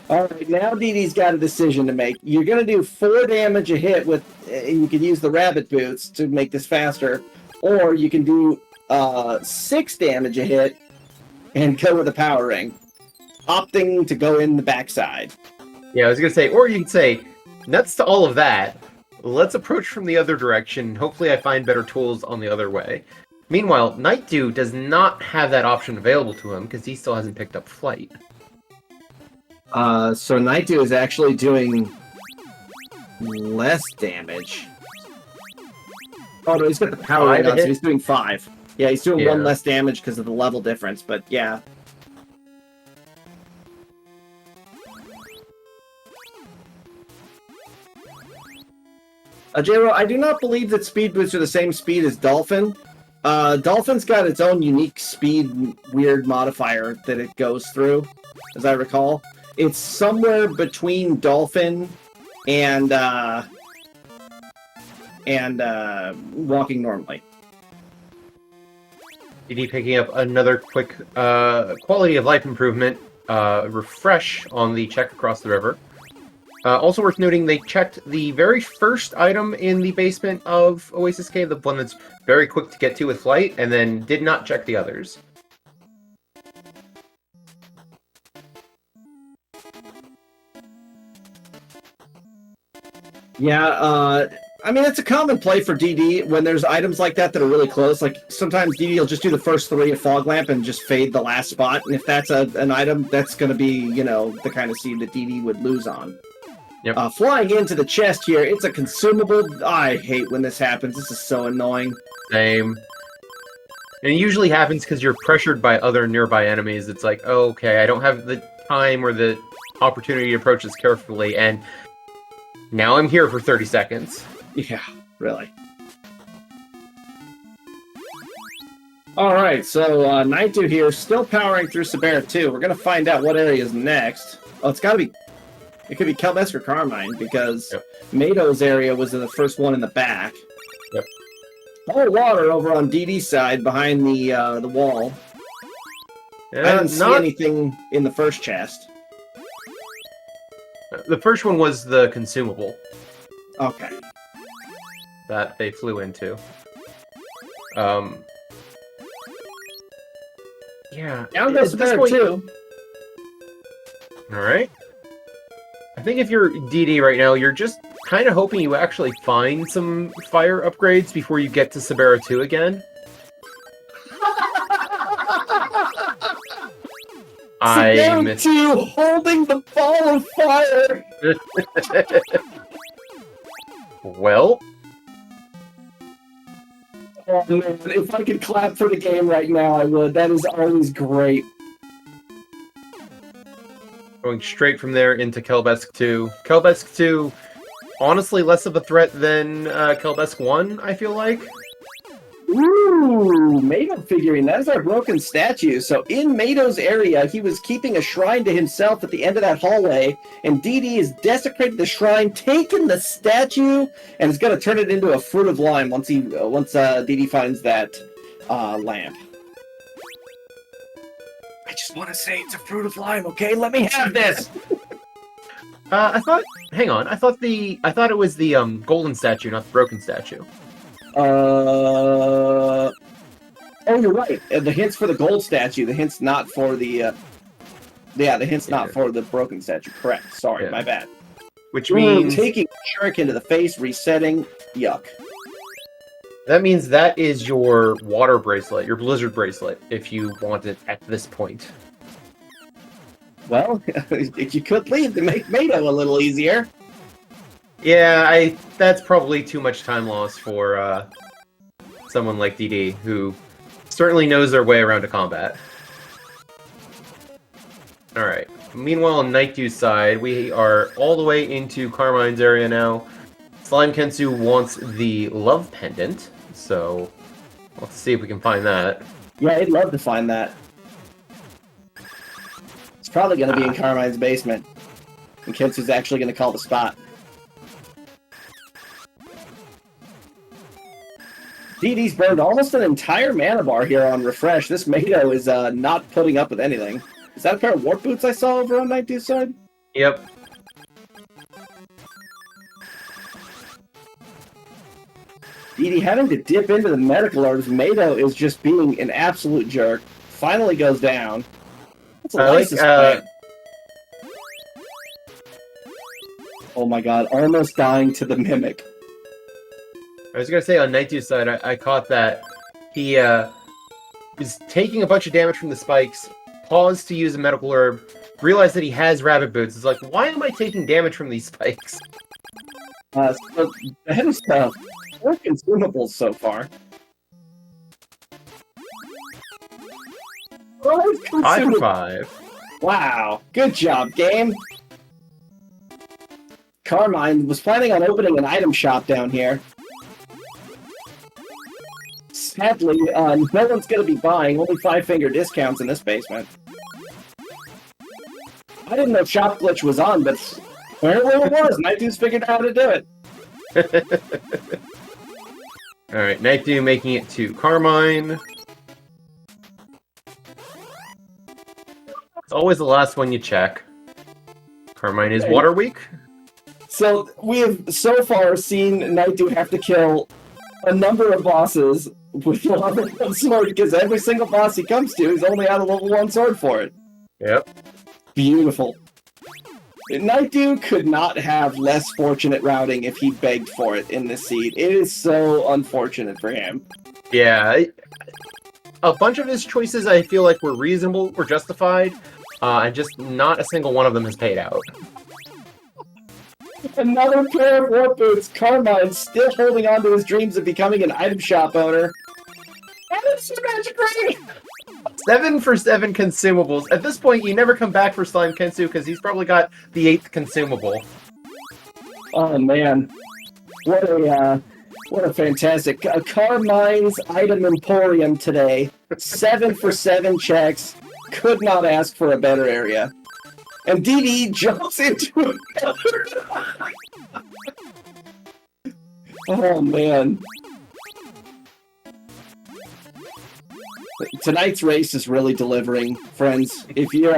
Alright, now DD's got a decision to make. You're going to do 4 damage a hit with... you can use the Rabbit Boots to make this faster, or you can do 6 damage a hit and go with the power ring, opting to go in the backside. Yeah, I was gonna say, or you could say, nuts to all of that. Let's approach from the other direction. Hopefully I find better tools on the other way. Meanwhile, Nightdew does not have that option available to him because he still hasn't picked up flight. So Nightdew is actually doing less damage. Oh no, he's got the power ring on, so he's doing 5. Yeah, he's doing 1 less damage because of the level difference, but yeah. J-Ro, I do not believe that speed boots are the same speed as Dolphin. Dolphin's got its own unique speed weird modifier that it goes through, as I recall. It's somewhere between Dolphin and walking normally. DD picking up another quick quality of life improvement, refresh on the check across the river. Also worth noting, they checked the very first item in the basement of Oasis Cave, the one that's very quick to get to with flight, and then did not check the others. Yeah, I mean, it's a common play for DD when there's items like that that are really close. Like, sometimes DD will just do the first 3 of Fog Lamp and just fade the last spot, and if that's an item, that's going to be, you know, the kind of seed that DD would lose on. Yep. Flying into the chest here, it's a consumable. I hate when this happens. This is so annoying. Same. And it usually happens because you're pressured by other nearby enemies. It's like, oh, okay, I don't have the time or the opportunity to approach this carefully, and now I'm here for 30 seconds. Yeah, really. Alright, so Nightdew here, still powering through Sabera 2. We're going to find out what area is next. Oh, it's got to be... It could be Kelbesk or Carmine, because Mado's area was in the first one in the back. Yep. More water over on DD's side, behind the wall. I didn't see anything in the first chest. The first one was the consumable. Okay. That they flew into. Yeah. Down goes Sabera 2. Alright. I think if you're DD right now, you're just kind of hoping you actually find some fire upgrades before you get to Sabera 2 again. Sabera 2 holding the ball of fire! Well... Oh, man, if I could clap for the game right now, I would. That is always great. Going straight from there into Kelbesk 2. Kelbesk 2, honestly, less of a threat than Kelbesk 1, I feel like. Ooh, Mado figurine. That is our broken statue. So in Mado's area, he was keeping a shrine to himself at the end of that hallway, and DD has desecrated the shrine, taken the statue, and is going to turn it into a fruit of lime once DD finds that lamp. I just want to say it's a fruit of lime, okay? Let me have this! Hang on, I thought it was the golden statue, not the broken statue. Oh, you're right. The hint's for the gold statue. The hint's not for the, the hint's not for the broken statue. Correct. Sorry, my bad. Which means... taking shuriken to the face, resetting, yuck. That means that is your water bracelet, your blizzard bracelet, if you want it at this point. Well, you could leave to make Mado a little easier. Yeah, that's probably too much time loss for someone like DD, who certainly knows their way around to combat. Alright, meanwhile on Nightdew's side, we are all the way into Carmine's area now. Slime Kensu wants the love pendant, so let's see if we can find that. Yeah, I'd love to find that. It's probably going to be in Carmine's basement, and Kensu's actually going to call the spot. DD's burned almost an entire mana bar here on refresh. This Mado is not putting up with anything. Is that a pair of warp boots I saw over on Nightdew's side? Yep. DD having to dip into the medical herbs. Mado is just being an absolute jerk. finally goes down. That's a I like, license plate. Oh my god, almost dying to the Mimic. I was gonna say on Nightdew's side, I caught that he was taking a bunch of damage from the spikes, paused to use a medical herb, realized that he has rabbit boots. It's like, why am I taking damage from these spikes? So that is 4 consumables so far. 5 consumables. 5 for 5. Wow, good job, game. Carmine was planning on opening an item shop down here. Sadly, no one's going to be buying. Only 5-finger discounts in this basement. I didn't know Shop Glitch was on, but apparently it was. Nightdew's figured out how to do it. Alright, Nightdew making it to Carmine. It's always the last one you check. Carmine is water weak. So we have so far seen Nightdew have to kill a number of bosses with a level 1 sword, because every single boss he comes to, he's only out of level 1 sword for it. Yep. Beautiful. Nightdew could not have less fortunate routing if he begged for it in this seed. It is so unfortunate for him. Yeah. A bunch of his choices I feel like were reasonable, were justified, and just not a single one of them has paid out. Another pair of warp boots. Carmine still holding on to his dreams of becoming an item shop owner. And it's a magic ring! 7 for 7 consumables. At this point, you never come back for Slime Kensu because he's probably got the 8th consumable. Oh man, what a fantastic Carmine's item emporium today. 7 for 7 checks. Could not ask for a better area. And DD jumps into another. Oh man. Tonight's race is really delivering, friends. If you're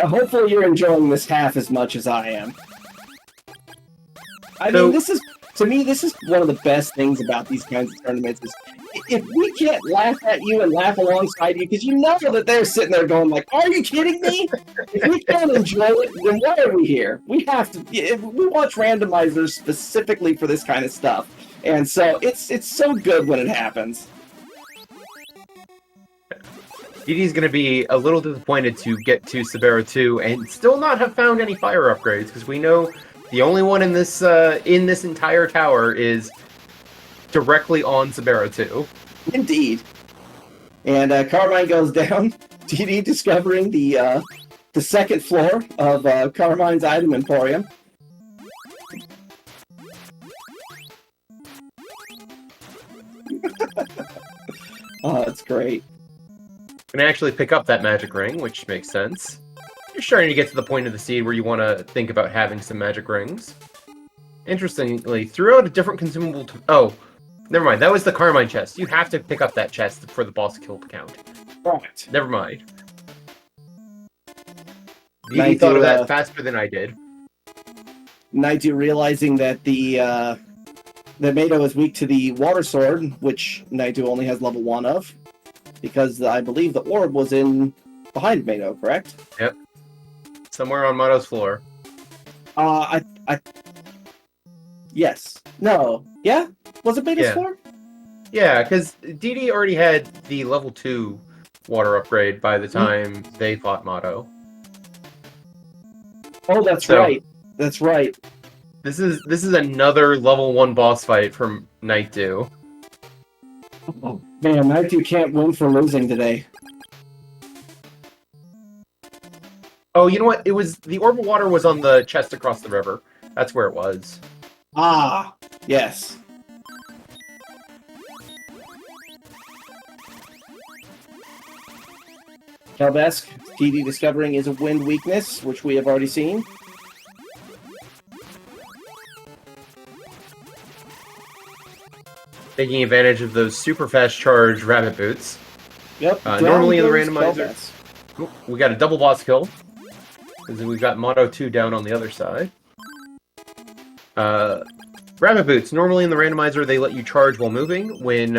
hopefully you're enjoying this half as much as I am. I mean, this is, to me, this is one of the best things about these kinds of tournaments is if we can't laugh at you and laugh alongside you, because you know that they're sitting there going like, are you kidding me? If we can't enjoy it, then why are we here? We have to, we watch randomizers specifically for this kind of stuff. And so it's so good when it happens. DD's going to be a little disappointed to get to Sabero 2 and still not have found any fire upgrades, because we know the only one in this entire tower is directly on Sabero 2. Indeed. And Carmine goes down. DD discovering the second floor of Carmine's item emporium. Oh, that's great. Gonna actually pick up that magic ring, which makes sense. You're starting to get to the point of the seed where you want to think about having some magic rings. Interestingly, throughout a different consumable... Oh, never mind. That was the Carmine chest. You have to pick up that chest for the boss kill count. Right. Never mind. You thought of that faster than I did. Nightdew realizing that that Mado is weak to the water sword, which Nightdew only has level 1 of. Because I believe the orb was in behind Mado, correct? Yep. Somewhere on Mado's floor. Yes. No. Yeah? Was it Mado's floor? Yeah, because DD already had the level 2 water upgrade by the time they fought Mado. Oh, that's right. That's right. This is another level 1 boss fight from Nightdew. Oh, man, Nightdew can't win for losing today. Oh, you know what? It was the orb of water was on the chest across the river. That's where it was. Ah, yes. Kelbesk, DD discovering is a wind weakness, which we have already seen. Taking advantage of those super fast charge rabbit boots. Yep. Normally in the randomizer, we got a double boss kill. Because we've got Motto 2 down on the other side. Rabbit boots. Normally in the randomizer, they let you charge while moving. When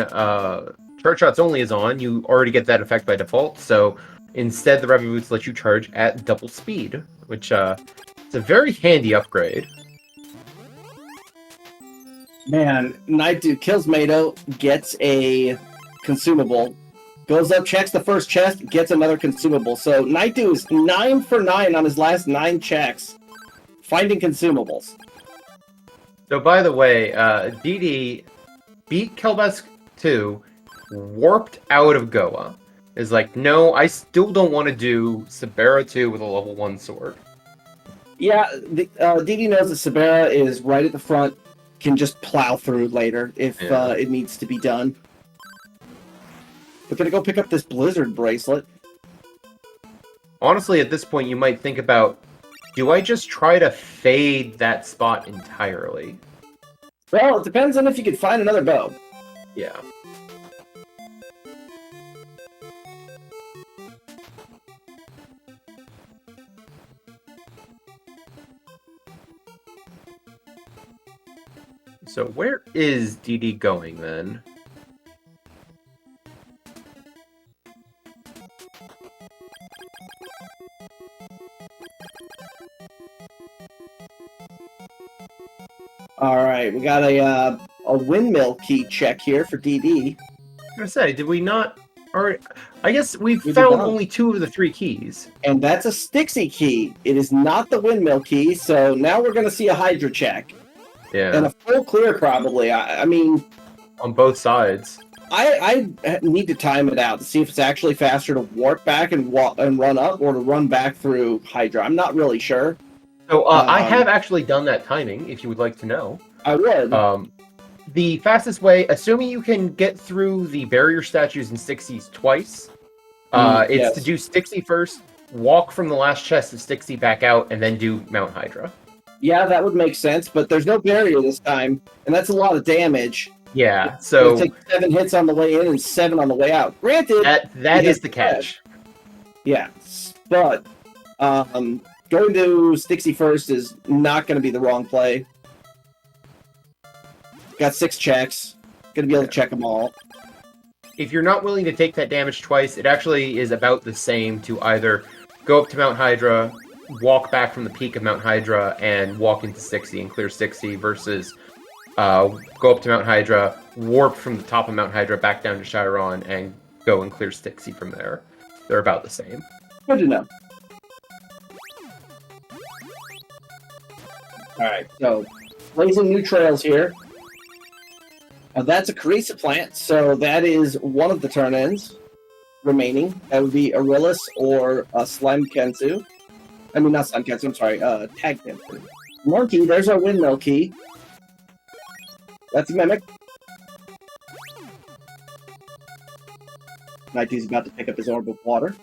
Charge Shots Only is on, you already get that effect by default, so instead the Revy Boots let you charge at double speed, which is a very handy upgrade. Man, nightdew kills Mado, gets a consumable, goes up, checks the first chest, gets another consumable. So nightdew is 9 for 9 on his last 9 checks, finding consumables. So by the way, DD beat Kelbas 2, warped out of Goa. Is like, no, I still don't want to do Sabera 2 with a level 1 sword. Yeah, DD knows that Sabera is right at the front, can just plow through later if it needs to be done. We're gonna go pick up this Blizzard bracelet. Honestly, at this point, you might think about, do I just try to fade that spot entirely? Well, it depends on if you can find another bow. Yeah. So where is DD going then? Alright, we got a windmill key check here for DD. I was gonna say, did we not... Or, I guess we've We did found not. only 2 of the 3 keys. And that's a Stixie key. It is not the windmill key, so now we're going to see a Hydra check. Yeah. And a full clear, probably. I mean... On both sides. I need to time it out to see if it's actually faster to warp back and run up, or to run back through Hydra. I'm not really sure. So, I have actually done that timing, if you would like to know. I would. The fastest way, assuming you can get through the barrier statues and Stixies twice, it's yes. to do Stixie first, walk from the last chest of Stixie back out, and then do Mount Hydra. Yeah, that would make sense, but there's no barrier this time, and that's a lot of damage. Yeah, so... It'll take 7 hits on the way in and 7 on the way out. Granted... That is the catch. Yeah, but going to Stixie first is not going to be the wrong play. Got 6 checks. Going to be able to check them all. If you're not willing to take that damage twice, it actually is about the same to either go up to Mount Hydra, walk back from the peak of Mount Hydra, and walk into Stixie and clear Stixie, versus go up to Mount Hydra, warp from the top of Mount Hydra back down to Chiron, and go and clear Stixie from there. They're about the same. Good to know. Alright, so blazing new trails here. Now that's a Carissa plant, so that is one of the turn-ins remaining. That would be Arillis or Slime Kensu. I mean, not Slime Kensu, I'm sorry, Tag Kensu. Monkey, there's our windmill key. That's a Mimic. Nightdew's about to pick up his orb of water.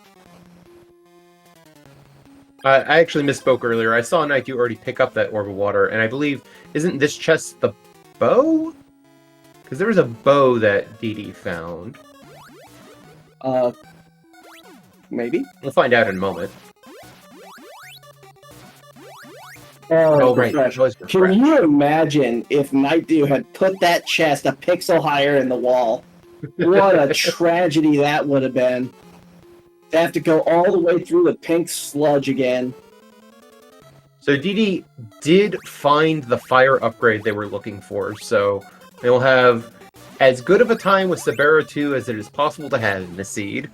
I actually misspoke earlier. I saw Nightdew already pick up that orb of water, and I believe, isn't this chest the bow? Because there was a bow that DD found. Maybe? We'll find out in a moment. Oh, right. refresh. It was Can refresh. you imagine if Nightdew had put that chest a pixel higher in the wall? What a tragedy that would have been. To have to go all the way through the pink sludge again. So DD did find the fire upgrade they were looking for, so they'll have as good of a time with Sabera 2 as it is possible to have in the seed.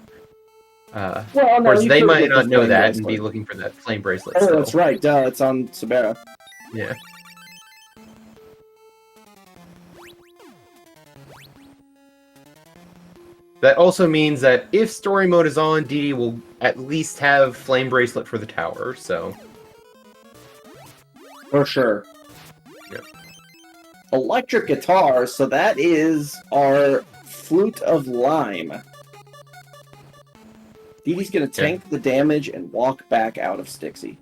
Well, Of course, you they could might get not this know flame that bracelet. and be looking for that flame bracelet Oh, still. that's right. Duh, it's on Sabera. Yeah. That also means that if story mode is on, DD will at least have flame bracelet for the tower, so... For sure. Yeah. Electric guitar, so that is our Flute of Lime. Dee Dee's gonna tank the damage and walk back out of Stixie.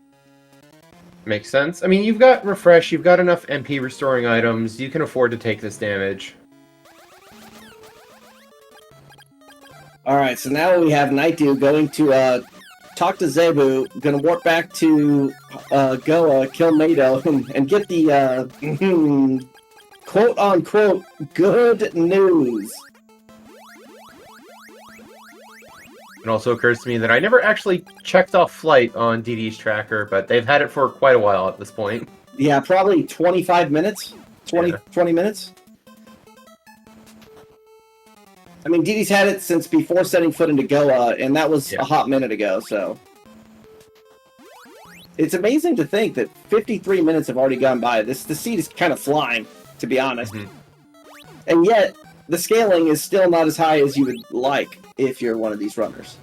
Makes sense. I mean, you've got Refresh, you've got enough MP restoring items, you can afford to take this damage. Alright, so now we have Nightdew going to talk to Zebu, gonna warp back to Goa, kill Mado, and get the quote-unquote good news. It also occurs to me that I never actually checked off flight on DD's tracker, but they've had it for quite a while at this point. Yeah, probably 25 minutes. 20 minutes. I mean, DD's had it since before setting foot into Goa, and that was a hot minute ago, so... It's amazing to think that 53 minutes have already gone by. The seed is kind of flying, to be honest. And yet, the scaling is still not as high as you would like if you're one of these runners.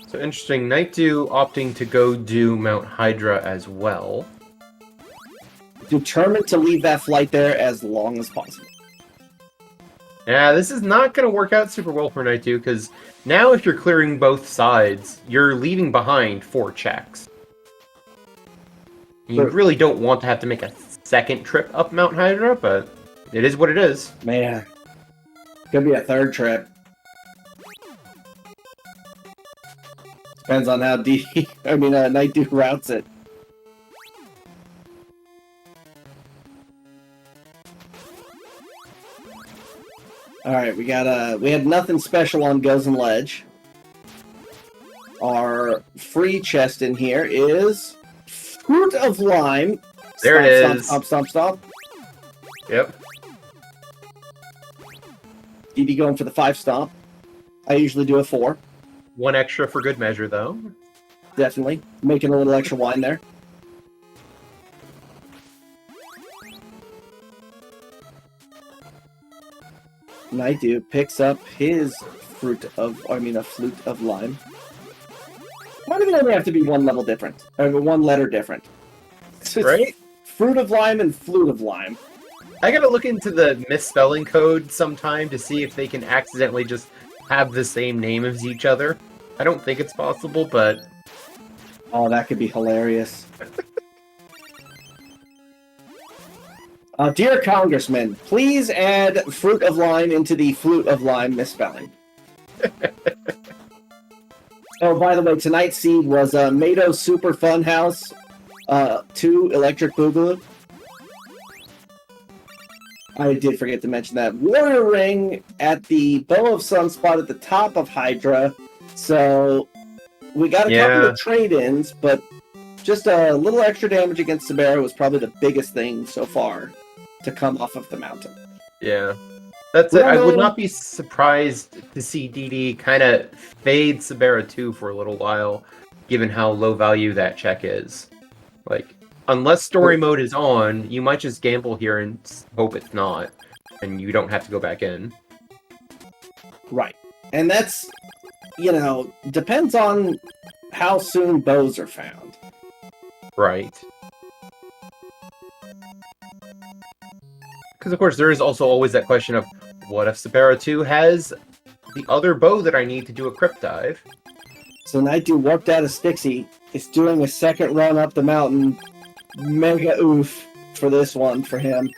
So interesting, nightdew opting to go do Mount Hydra as well. Determined to leave that flight there as long as possible. Yeah, this is not going to work out super well for nightdew, because now if you're clearing both sides, you're leaving behind 4 checks. You really don't want to have to make a second trip up Mount Hydra, but it is what it is. Man. Could be a third trip. Depends on how nightdew routes it. Alright, we had nothing special on Goes and Ledge. Our free chest in here is Fruit of Lime. There it is. Stop. Yep. DD going for the 5 stomp. I usually do a 4. 1 extra for good measure, though. Definitely. Making a little extra wine there. Nightdew picks up his a flute of lime. Why do they only have to be 1 level different? Or 1 letter different? Right? Fruit of lime and flute of lime. I gotta look into the misspelling code sometime to see if they can accidentally just have the same name as each other. I don't think it's possible, but... Oh, that could be hilarious. Dear Congressman, please add Fruit of Lime into the Flute of Lime misspelling. Oh, by the way, tonight's seed was Mado Super Funhouse 2 Electric Boogaloo. I did forget to mention that. Warrior Ring at the Bow of Sunspot at the top of Hydra. So, we got a couple of trade-ins, but just a little extra damage against Sabera was probably the biggest thing so far to come off of the mountain. Yeah. That's it. I would not be surprised to see DD kind of fade Sabera 2 for a little while, given how low value that check is. Like, unless story mode is on, you might just gamble here and hope it's not, and you don't have to go back in. Right. And that's, depends on how soon bows are found. Right. Because, of course, there is also always that question of, what if Sabera 2 has the other bow that I need to do a crypt dive? So nightdew warped out of Stixie. Is doing a second run up the mountain. Mega oof for this one for him.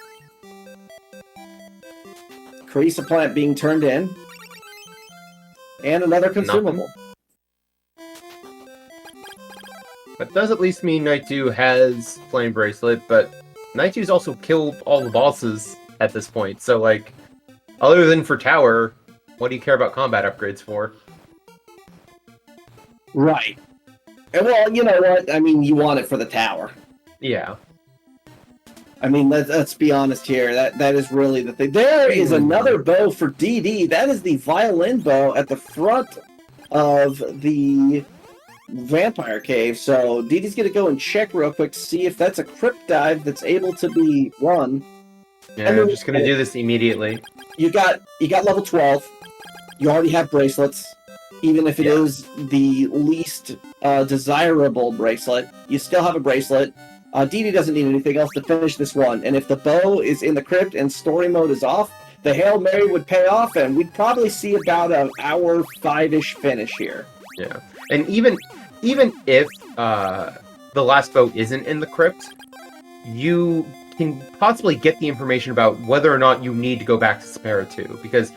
Carissa plant being turned in. And another consumable. That does at least mean nightdew has Flame Bracelet, but nightdew's also killed all the bosses at this point, so, like, other than for tower, what do you care about combat upgrades for? Right. And well, you know what? I mean, you want it for the tower. Yeah. I mean, let's be honest here. That is really the thing. There is another bow for DD. That is the violin bow at the front of the vampire cave. So DD's gonna go and check real quick to see if that's a crypt dive that's able to be run. Yeah, I'm just gonna do this immediately. You got level 12. You already have bracelets. Even if it is the least desirable bracelet, you still have a bracelet. DD doesn't need anything else to finish this run, and if the bow is in the crypt and story mode is off, the Hail Mary would pay off, and we'd probably see about an hour 5-ish finish here. Yeah, and even if the last bow isn't in the crypt, you can possibly get the information about whether or not you need to go back to Sabera 2, because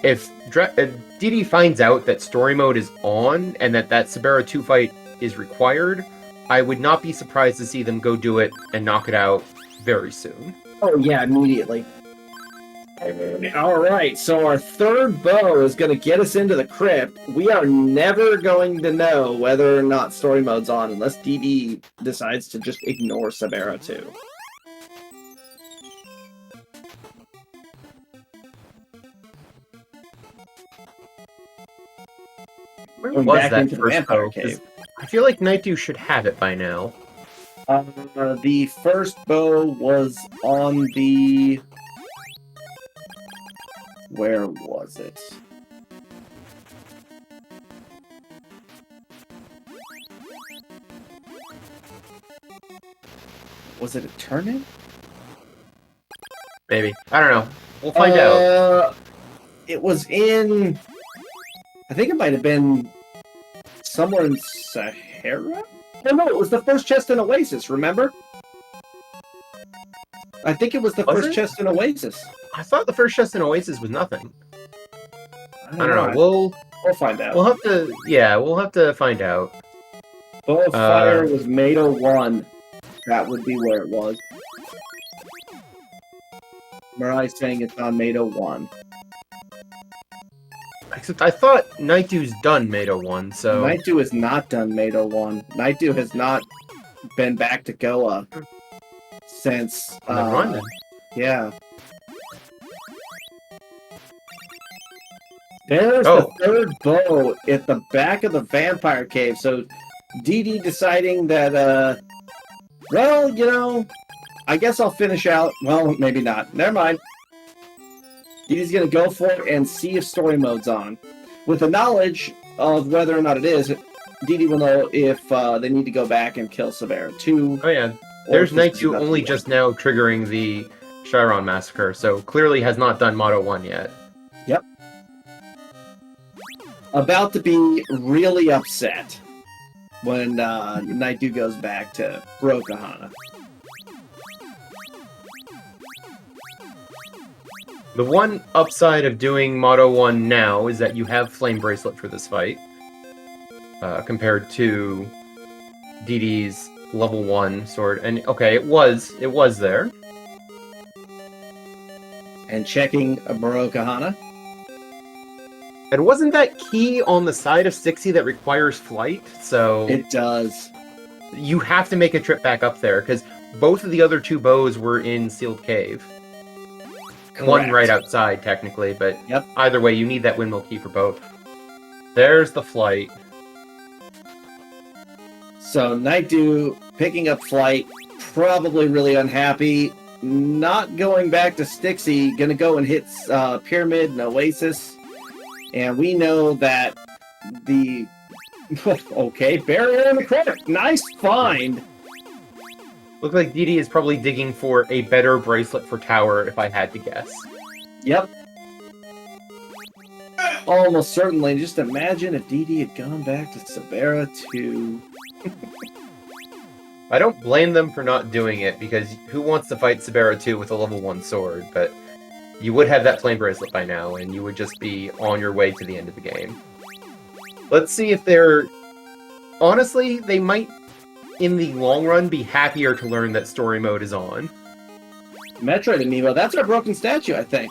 if DD finds out that story mode is on and that Sabera 2 fight is required, I would not be surprised to see them go do it and knock it out very soon. Oh yeah, immediately. All right, so our third bow is going to get us into the crypt. We are never going to know whether or not story mode's on unless DD decides to just ignore Sabera 2. Where Going was back that into the first vampire bow? 'Cause cave. I feel like nightdew should have it by now. The first bow was on the... Where was it? Was it a turnip? Maybe. I don't know. We'll find out. It was in... I think it might have been somewhere in Sahara? No, it was the first chest in Oasis, remember? I think it was the first chest in Oasis. I thought the first chest in Oasis was nothing. I don't know. We'll find out. We'll have to... Yeah, we'll have to find out. Bow of Fire was Mado 1. That would be where it was. Marai's saying it's on Mado 1. Except I thought Nightdew's done Mado 1, so... Nightdew is not done Mado 1. Nightdew has not been back to Goa since... yeah. There's the third bow at the back of the vampire cave. So, DD deciding that, well, you know, I guess I'll finish out. Well, maybe not. Never mind. DD's going to go for it and see if story mode's on. With the knowledge of whether or not it is, DD will know if they need to go back and kill Sabera 2. Oh, yeah. There's Nightdew only just now triggering the Chiron Massacre, so clearly has not done Motto 1 yet. Yep. About to be really upset when Nightdew goes back to Brokahana. The one upside of doing Motto 1 now is that you have Flame Bracelet for this fight, compared to DD's level 1 sword. And okay, it was there. And checking a Brokahana. And wasn't that key on the side of Stixie that requires flight? So it does. You have to make a trip back up there, because both of the other two bows were in Sealed Cave. Correct. One right outside, technically, but either way, you need that windmill key for both. There's the flight. So Nightdew picking up flight, probably really unhappy. Not going back to Stixie, gonna go and hit Pyramid and Oasis. And we know that the... okay, barrier in the crypt. Nice find. Looks like DD is probably digging for a better bracelet for Tower, if I had to guess. Yep. Almost certainly. Just imagine if DD had gone back to Sabera 2. I don't blame them for not doing it, because who wants to fight Sabera 2 with a level 1 sword, but you would have that flame bracelet by now, and you would just be on your way to the end of the game. Let's see if they're... Honestly, they might, in the long run, be happier to learn that story mode is on. Metroid Amiibo, that's our broken statue, I think.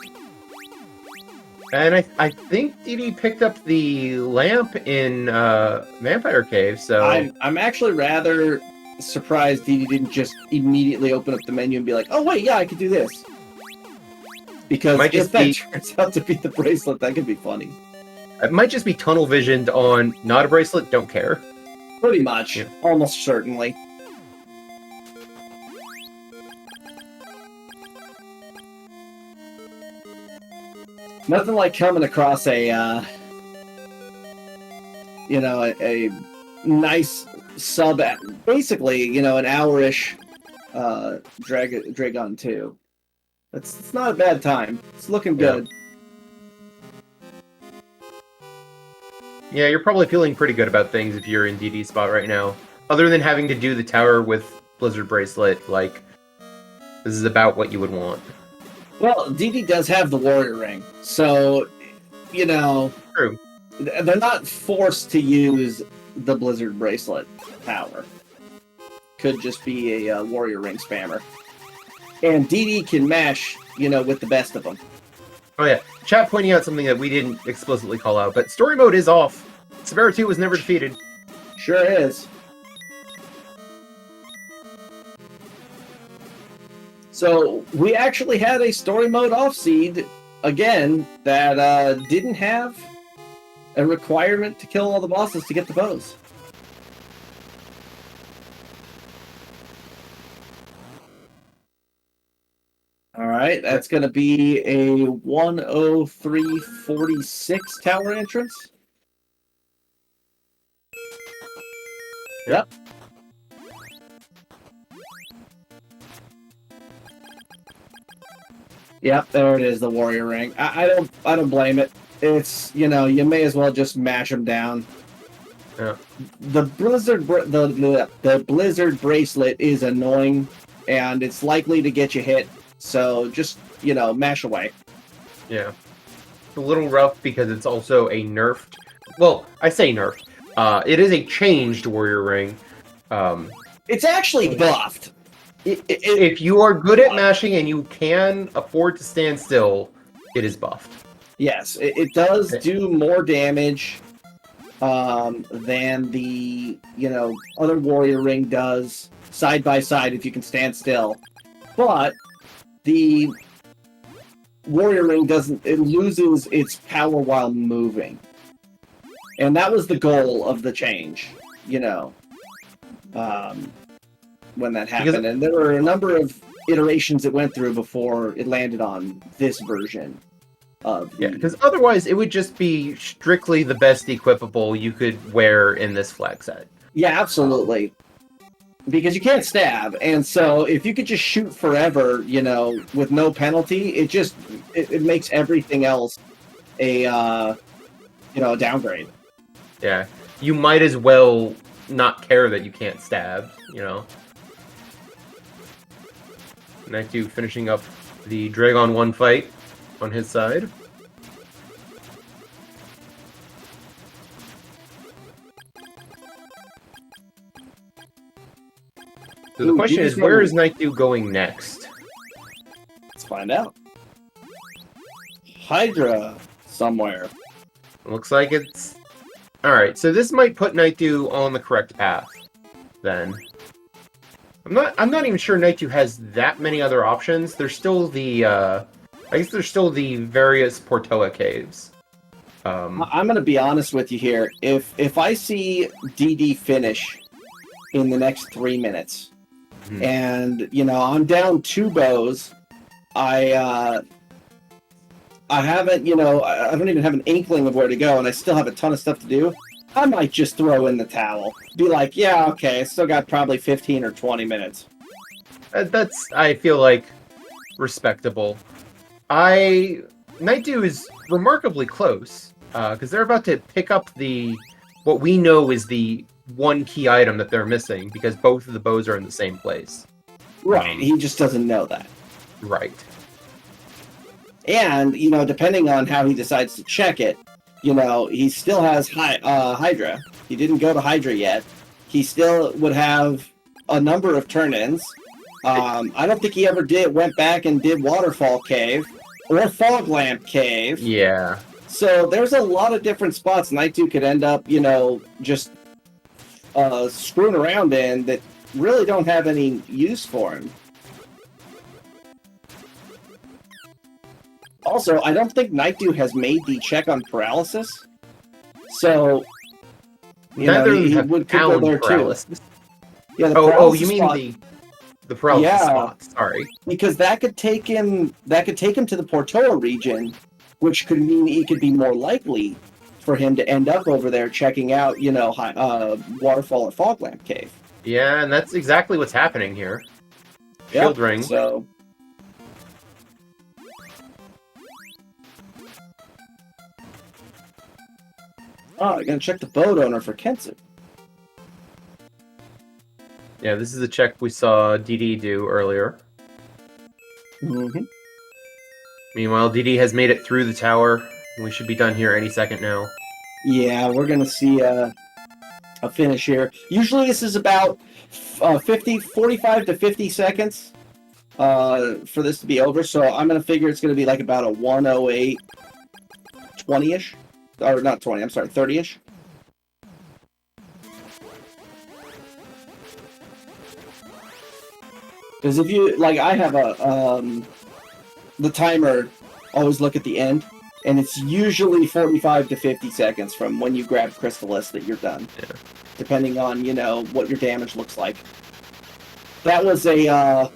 And I think DD picked up the lamp in Vampire Cave, so... I'm actually rather surprised DD didn't just immediately open up the menu and be like, oh wait, yeah, I could do this. Because if that turns out to be the bracelet, that could be funny. It might just be tunnel visioned on not a bracelet, don't care. Pretty much. Yeah. Almost certainly. Nothing like coming across a, you know, a nice sub, basically, you know, an hour-ish Dragon 2. It's not a bad time. It's looking good. Yeah, you're probably feeling pretty good about things if you're in DD spot right now. Other than having to do the tower with Blizzard Bracelet, like, this is about what you would want. Well, DD does have the Warrior Ring, so, you know... True. They're not forced to use the Blizzard Bracelet power. Could just be a Warrior Ring spammer. And DD can mash, you know, with the best of them. Oh yeah, chat pointing out something that we didn't explicitly call out, but story mode is off. Severa 2 was never defeated. Sure is. So we actually had a story mode off seed again that didn't have a requirement to kill all the bosses to get the bows. All right, that's going to be a 10346 tower entrance. Yep. Yep, there it is, the warrior ring. I don't blame it. It's, you know, you may as well just mash them down. Yeah. The blizzard bracelet is annoying, and it's likely to get you hit. So just, you know, mash away. Yeah. It's a little rough because it's also a nerfed. Well, I say nerfed. It is a changed warrior ring. It's actually buffed. If you are good at mashing and you can afford to stand still, it is buffed. Yes, it does do more damage than the, you know, other warrior ring does side by side if you can stand still. But the warrior ring doesn't, it loses its power while moving. And that was the goal of the change, you know, when that happened. And there were a number of iterations it went through before it landed on this version of the... Yeah, because otherwise it would just be strictly the best equipable you could wear in this flag set. Yeah, absolutely. Because you can't stab, and so if you could just shoot forever, you know, with no penalty, it makes everything else a you know, a downgrade. Yeah, you might as well not care that you can't stab, you know. nightdew finishing up the Dragon 1 fight on his side. So the question is, where is nightdew going next? Let's find out. Hydra somewhere. Looks like it's... Alright, so this might put nightdew on the correct path, then. I'm not even sure nightdew has that many other options. There's still the, I guess there's still the various Portoa caves. I'm gonna be honest with you here. If I see DD finish in the next 3 minutes, and, you know, I'm down 2 bows, I haven't, you know, I don't even have an inkling of where to go, and I still have a ton of stuff to do, I might just throw in the towel. Be like, yeah, okay, I still got probably 15 or 20 minutes. That's, I feel like, respectable. nightdew is remarkably close, because they're about to pick up what we know is the one key item that they're missing, because both of the bows are in the same place. Right, he just doesn't know that. Right. And, you know, depending on how he decides to check it, you know, he still has Hydra. He didn't go to Hydra yet. He still would have a number of turn-ins. I don't think he ever went back and did Waterfall Cave or Fog Lamp Cave. Yeah. So there's a lot of different spots nightdew could end up, you know, just screwing around in that really don't have any use for him. Also, I don't think nightdew has made the check on paralysis, so you know, he could go there paralysis. too. Yeah, the paralysis you mean spot, the paralysis spot? Sorry, because that could take him to the Portoa region, which could mean it could be more likely for him to end up over there checking out, you know, Waterfall or Fog Lamp Cave. Yeah, and that's exactly what's happening here. Shield ring. So. Oh, I'm gonna check the boat owner for Kensu. Yeah, this is a check we saw DD do earlier. Mm-hmm. Meanwhile, DD has made it through the tower. We should be done here any second now. Yeah, we're gonna see a finish here. Usually this is about 45 to 50 seconds. for this to be over, so I'm gonna figure it's gonna be like about a 108, 20-ish, or not 20. I'm sorry, 30-ish. Because if you like, I have the timer always look at the end, and it's usually 45 to 50 seconds from when you grab Crystalis that you're done, depending on what your damage looks like. That was a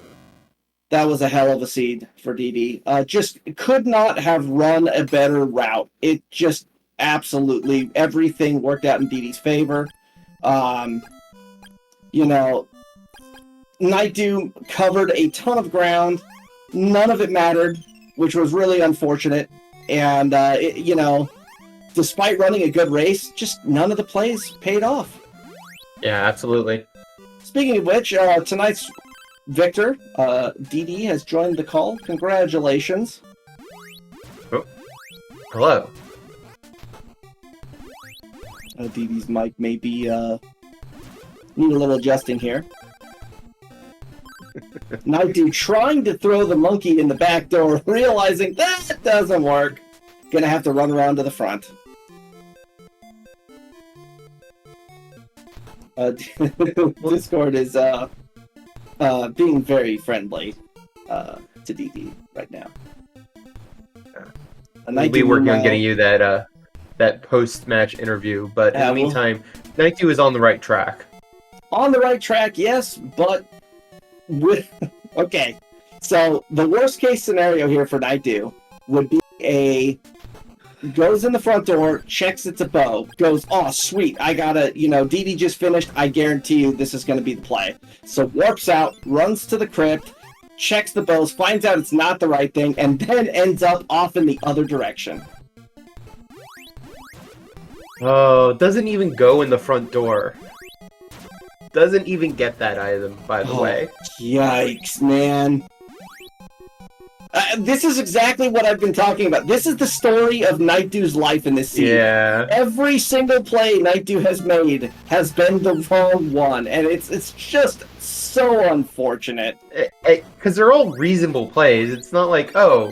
hell of a seed for DD. Just could not have run a better route. It just absolutely everything worked out in DD's favor. Nightdew covered a ton of ground. None of it mattered, which was really unfortunate. And, despite running a good race, just none of the plays paid off. Yeah, absolutely. Speaking of which, tonight's victor, DD, has joined the call. Congratulations. Oh. Hello. DD's mic may be, need a little adjusting here. Nightdew trying to throw the monkey in the back door, realizing that doesn't work. Gonna have to run around to the front. Discord is being very friendly to DD right now. We'll be working on getting you that post-match interview, but in the meantime, Nightdew is on the right track. On the right track, yes, but okay. So the worst case scenario here for Nightdew would be goes in the front door, checks it's a bow, goes, oh sweet, I gotta, DD just finished, I guarantee you this is gonna be the play. So warps out, runs to the crypt, checks the bows, finds out it's not the right thing, and then ends up off in the other direction. Oh, doesn't even go in the front door. Doesn't even get that item, by the way. Yikes, man. This is exactly what I've been talking about. This is the story of Nightdew's life in this season. Yeah. Every single play Nightdew has made has been the wrong one, and it's just so unfortunate. Because they're all reasonable plays. It's not like, oh,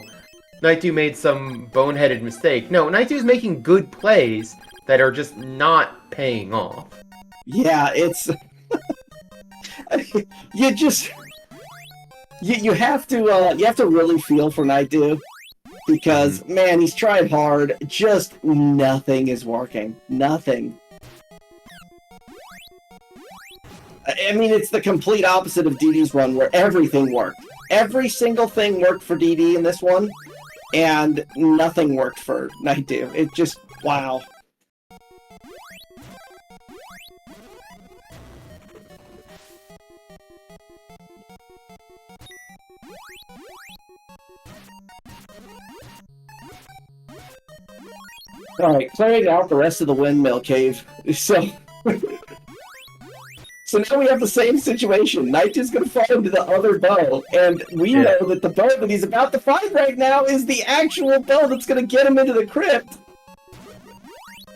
Nightdew made some boneheaded mistake. No, Nightdew's making good plays that are just not paying off. Yeah, it's... You have to really feel for Nightdew, because man, he's tried hard. Just nothing is working. Nothing. I mean, it's the complete opposite of DD's run, where everything worked. Every single thing worked for DD in this one, and nothing worked for Nightdew. It just wow. Alright, clearing out the rest of the windmill cave. So now we have the same situation. Nightdew's gonna fall into the other bow, and we know that the bow that he's about to find right now is the actual bow that's gonna get him into the crypt.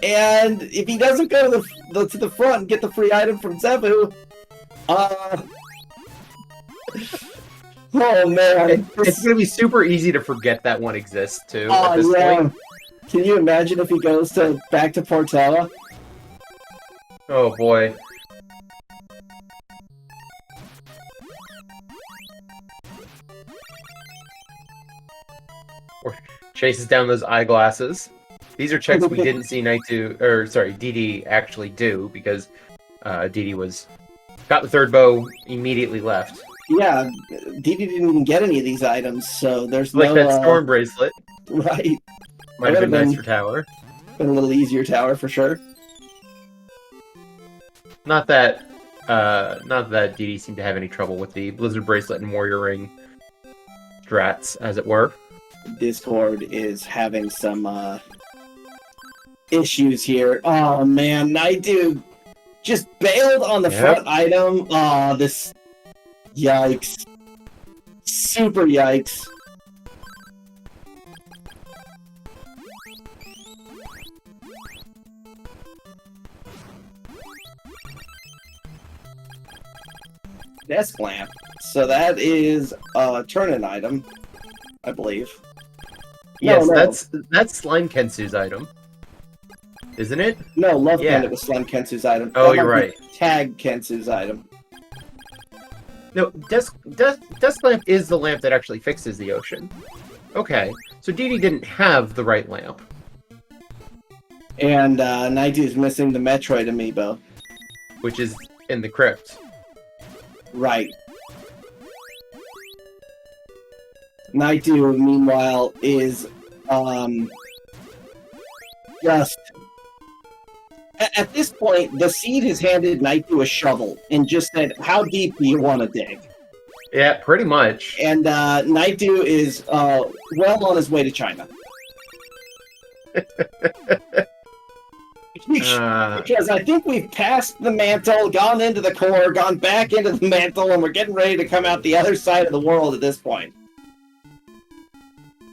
And if he doesn't go to the front and get the free item from Zebu, oh man. It's gonna be super easy to forget that one exists, too, at this point. Can you imagine if he goes back to Portella? Oh boy. Or chases down those eyeglasses. These are checks we didn't see DD actually do, because DD got the third bow, immediately left. Yeah, DD didn't even get any of these items, so there's like that storm bracelet. Right. Might have been nice for tower. Been a little easier tower for sure. Not that DD seemed to have any trouble with the Blizzard bracelet and Warrior Ring strats, as it were. Discord is having some issues here. Oh man, Nightdew just bailed on the front item. Oh, this yikes. Super yikes. Desk lamp. So that is a turn-in item, I believe. Yes, No. that's Slime Kensu's item. Isn't it? No, Love Yeah. Bandit was Slime Kensu's item. Oh, That you're might be right. Tag Kensu's item. No, Desk Lamp is the lamp that actually fixes the ocean. Okay, so Dee Dee didn't have the right lamp. And Nightdew is missing the Metroid amiibo. Which is in the crypt. Right. Nightdew, meanwhile, is just... At this point, the Seed has handed Nightdew a shovel and just said, how deep do you want to dig? Yeah, pretty much. And Nightdew is well on his way to China. Because I think we've passed the mantle, gone into the core, gone back into the mantle, and we're getting ready to come out the other side of the world at this point.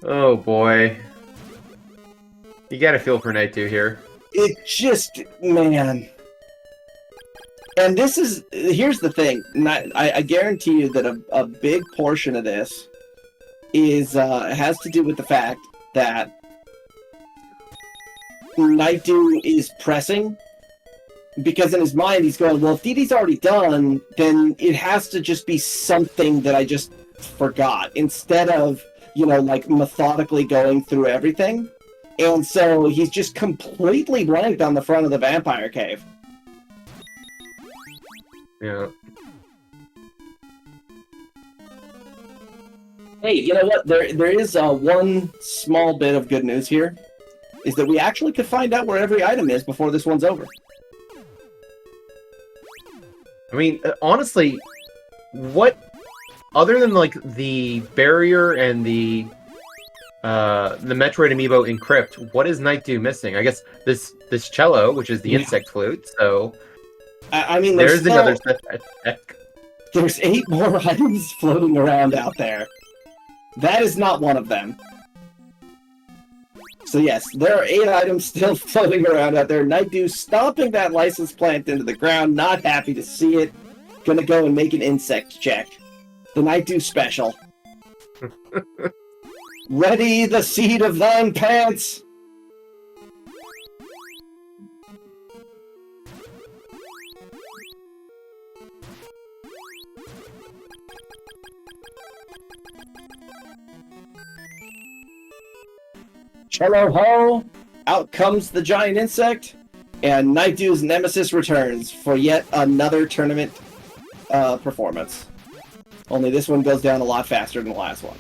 Oh boy. You gotta feel for Nightdew here. It just, man. And this is, here's the thing. I guarantee you that a big portion of this is has to do with the fact that Nightdew is pressing, because in his mind he's going, well, if Dee Dee's already done, then it has to just be something that I just forgot, instead of, you know, like methodically going through everything. And so he's just completely blanked on the front of the vampire cave. Yeah. Hey, you know what? There is one small bit of good news here, is that we actually could find out where every item is before this one's over. I mean, honestly, what, other than like the barrier and the Metroid amiibo in Crypt, what is Nightdew missing? I guess this cello, which is the insect flute. So I mean, there's still, another tech. There's 8 more items floating around out there. That is not one of them. So yes, there are 8 items still floating around out there. Nightdew stomping that license plant into the ground, not happy to see it. Gonna go and make an insect check. The Nightdew special. Ready the seed of thine pants! Cello ho! Out comes the giant insect, and Nightdew's nemesis returns for yet another tournament performance. Only this one goes down a lot faster than the last one.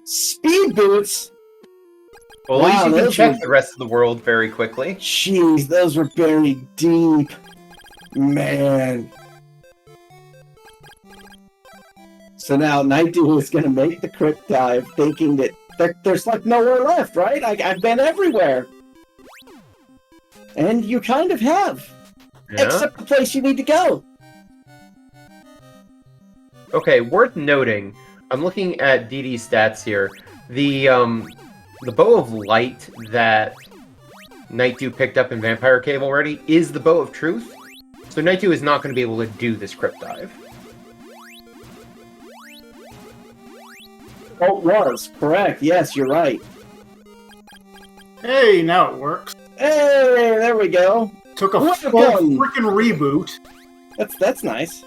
Speed boots! Well, Wow, at least you can those check were- the rest of the world very quickly. Jeez, those were buried deep. Man. So now Nightdew is going to make the crypt dive, thinking that there's like nowhere left, right? I've been everywhere. And you kind of have. Yeah. Except the place you need to go. Okay, worth noting, I'm looking at Dee Dee's stats here. The Bow of Light that Nightdew picked up in Vampire Cave already is the Bow of Truth. So Nightdew is not going to be able to do this crypt dive. Oh, it was. Correct. Yes, you're right. Hey, now it works. Hey, there we go. Took a What full a gun. freaking reboot. That's nice.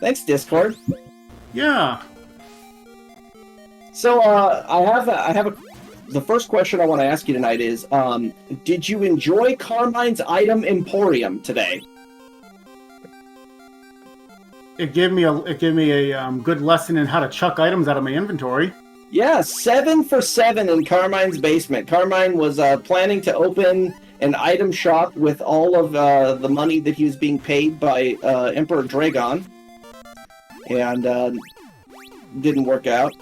Thanks, Discord. Yeah. So, the first question I want to ask you tonight is, did you enjoy Carmine's Item Emporium today? It gave me a good lesson in how to chuck items out of my inventory. Yeah, 7 for 7 in Carmine's basement. Carmine was planning to open an item shop with all of the money that he was being paid by Emperor Dragon, and didn't work out.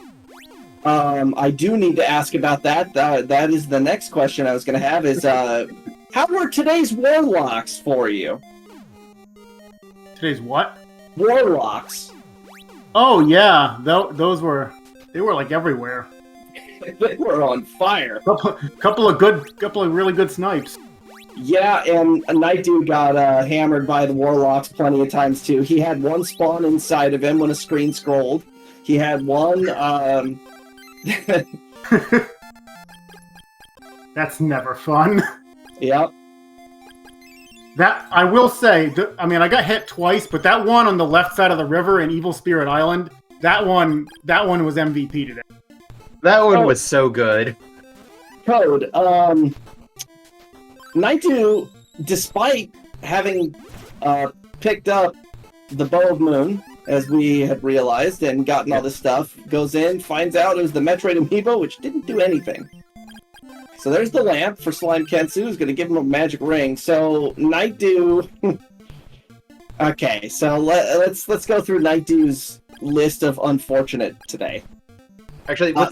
I do need to ask about that. That is the next question I was going to have is, how were today's warlocks for you? Today's what? Warlocks. Oh yeah, those were like everywhere. They were on fire. Couple of really good snipes. Yeah, and a nightdew got hammered by the warlocks plenty of times too. He had one spawn inside of him when a screen scrolled. He had one. That's never fun. Yep. That I will say. I mean, I got hit twice, but that one on the left side of the river in Evil Spirit Island, that one was MVP today. That one was so good. Code. Nightdew, despite having picked up the Bow of Moon, as we had realized, and gotten all this stuff, goes in, finds out it was the Metroid Amiibo, which didn't do anything. So there's the lamp for Slime Kensu, who's going to give him a magic ring. So Nightdew... Okay, so let's go through Nightdew's list of unfortunate today. Actually, real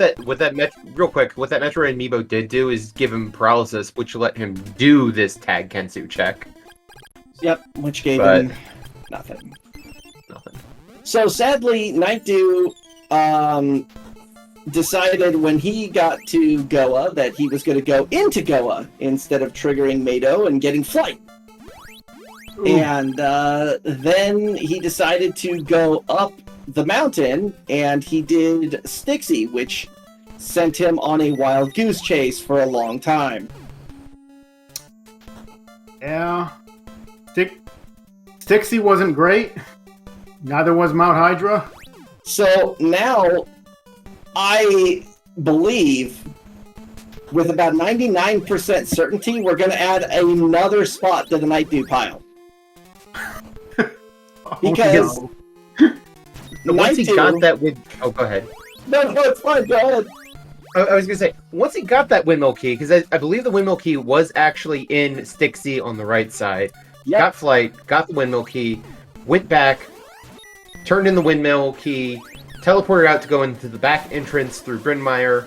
quick, what that Metroid Amiibo did do is give him paralysis, which let him do this tag Kensu check. Yep, which gave him nothing. So sadly, Nightdew decided when he got to Goa that he was going to go into Goa instead of triggering Mado and getting flight. Ooh. And then he decided to go up the mountain, and he did Stixie, which sent him on a wild goose chase for a long time. Yeah. Stixie wasn't great. Neither was Mount Hydra. So now, I believe, with about 99% certainty, we're going to add another spot to the Nightdew pile. Because... Once he got that with... Oh, go ahead. No, it's fine. Go ahead. I was going to say, once he got that windmill key, because I believe the windmill key was actually in Stixie on the right side. Yep. Got flight, got the windmill key, went back, turned in the windmill key, teleported out to go into the back entrance through Brynmire,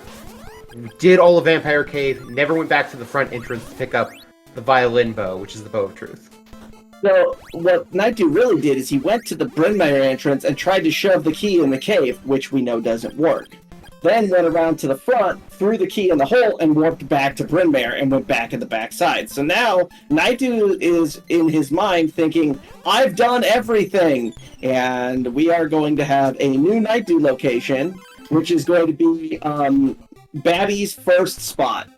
did all of Vampire Cave, never went back to the front entrance to pick up the violin bow, which is the Bow of Truth. So, what Nightdew really did is he went to the Brynmire entrance and tried to shove the key in the cave, which we know doesn't work. Then went around to the front, threw the key in the hole, and warped back to Brynmire and went back at the backside. So now, Nightdew is in his mind thinking, I've done everything! And we are going to have a new Nightdew location, which is going to be Babby's first spot.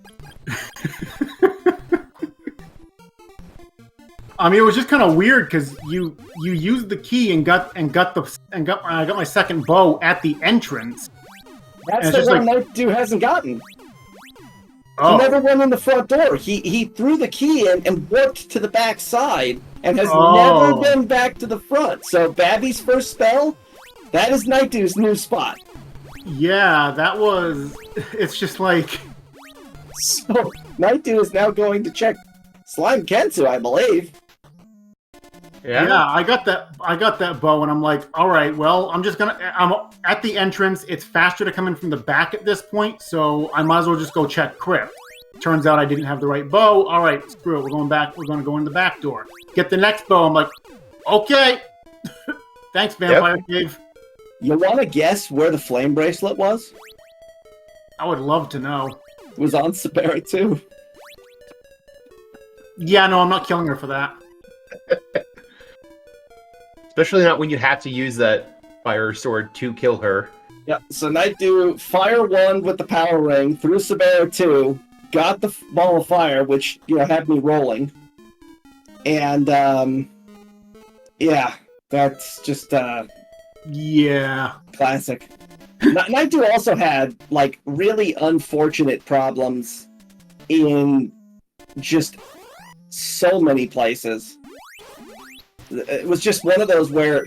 I mean, it was just kind of weird because you used the key and got I got my second bow at the entrance. That's the one Nightdew hasn't gotten. Oh. He never went in the front door. He threw the key in and warped to the back side and has never been back to the front. So Babby's first spell, that is Nightdew's new spot. Yeah, that was... It's just like... So Nightdew is now going to check Slime Kensu, I believe. Yeah, I got that bow, and I'm like, all right, well, I'm at the entrance. It's faster to come in from the back at this point, so I might as well just go check Crypt. Turns out I didn't have the right bow. All right, screw it. We're going back. We're going to go in the back door. Get the next bow. I'm like, okay. Thanks, Vampire Cave. You want to guess where the flame bracelet was? I would love to know. It was on Sabera too. Yeah, no, I'm not killing her for that. Especially not when you have to use that fire sword to kill her. Yeah, so Nightdew fire 1 with the power ring, through Sabera 2, got the ball of fire, which, had me rolling. And, yeah, that's just, yeah. Classic. Nightdew also had, really unfortunate problems in just so many places. It was just one of those where,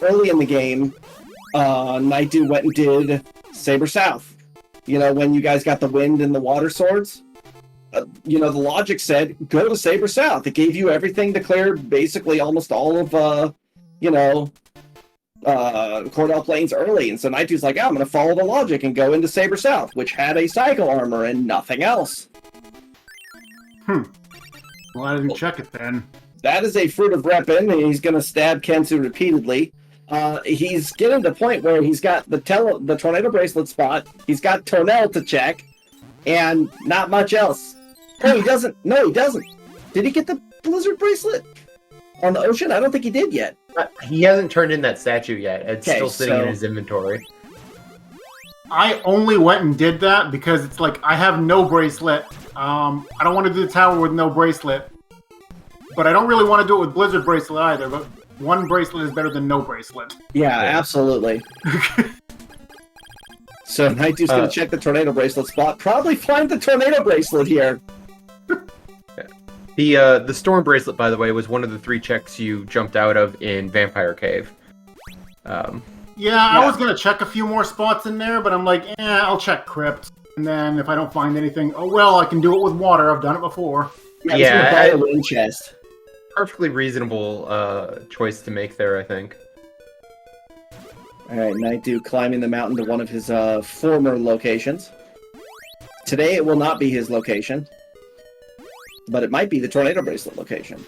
early in the game, Nightdew went and did Saber South. When you guys got the wind and the water swords, the logic said, go to Saber South. It gave you everything to clear basically almost all of, Cordell Plains early. And so Nightdew's like, I'm going to follow the logic and go into Saber South, which had a cycle armor and nothing else. Well, I didn't check it then. That is a Fruit of Repin, and he's going to stab Kensu repeatedly. He's getting to the point where he's got the tornado bracelet spot. He's got Tonel to check, and not much else. Oh, he doesn't. No, he doesn't. Did he get the blizzard bracelet on the ocean? I don't think he did yet. He hasn't turned in that statue yet. It's Okay, still sitting so- in his inventory. I only went and did that because it's like I have no bracelet. I don't want to do the tower with no bracelet, but I don't really want to do it with blizzard bracelet either. But one bracelet is better than no bracelet. Yeah, absolutely. So Nightdew's going to check the tornado bracelet spot. Probably find the tornado bracelet here. The storm bracelet, by the way, was one of the 3 checks you jumped out of in Vampire Cave. Yeah, I was going to check a few more spots in there, but I'm like, I'll check Crypt. And then if I don't find anything, oh well, I can do it with water. I've done it before. Yeah, it's a wind chest. Perfectly reasonable choice to make there, I think. All right, Nightdew climbing the mountain to one of his former locations. Today it will not be his location, but it might be the tornado bracelet location.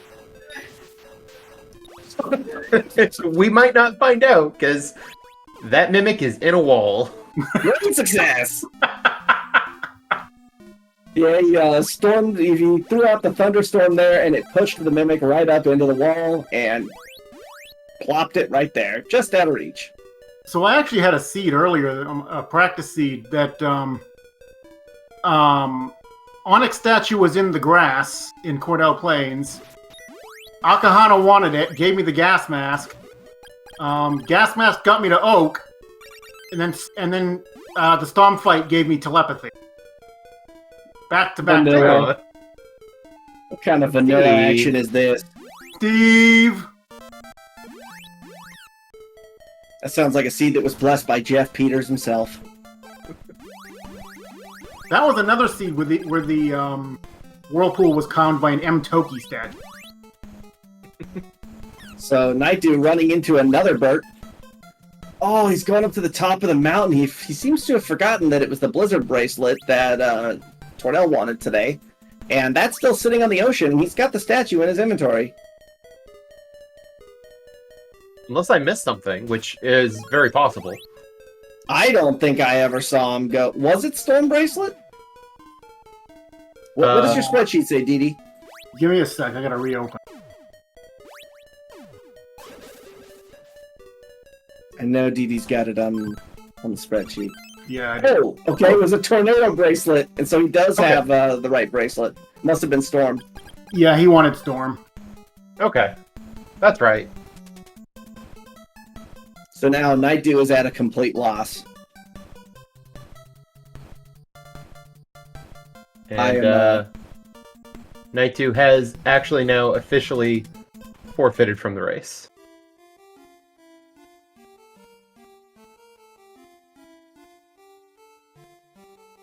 We might not find out, because that mimic is in a wall. Great success! Yeah, he threw out the thunderstorm there, and it pushed the mimic right up into the wall, and plopped it right there, just out of reach. So I actually had a seed earlier, a practice seed, that Onyx statue was in the grass in Cordell Plains. Akahana wanted it, gave me the gas mask. Gas mask got me to Oak, and then the Storm fight gave me telepathy. Back to back. Vanilla. What kind of vanilla action is this? Steve! That sounds like a seed that was blessed by Jeff Peters himself. That was another seed where the whirlpool was calmed by an M. Toki statue. So Nightdew running into another Burt. Oh, he's going up to the top of the mountain. He seems to have forgotten that it was the blizzard bracelet that Tornell wanted today. And that's still sitting on the ocean. He's got the statue in his inventory. Unless I missed something, which is very possible. I don't think I ever saw him go. Was it Storm Bracelet? What does your spreadsheet say, Dee? Give me a sec, I gotta reopen. I know Dee's got it on the spreadsheet. Yeah, I did. Oh, okay, it was a tornado bracelet, and so he does have the right bracelet. Must have been Storm. Yeah, he wanted Storm. Okay. That's right. So now Nightdew is at a complete loss. And Nightdew has actually now officially forfeited from the race.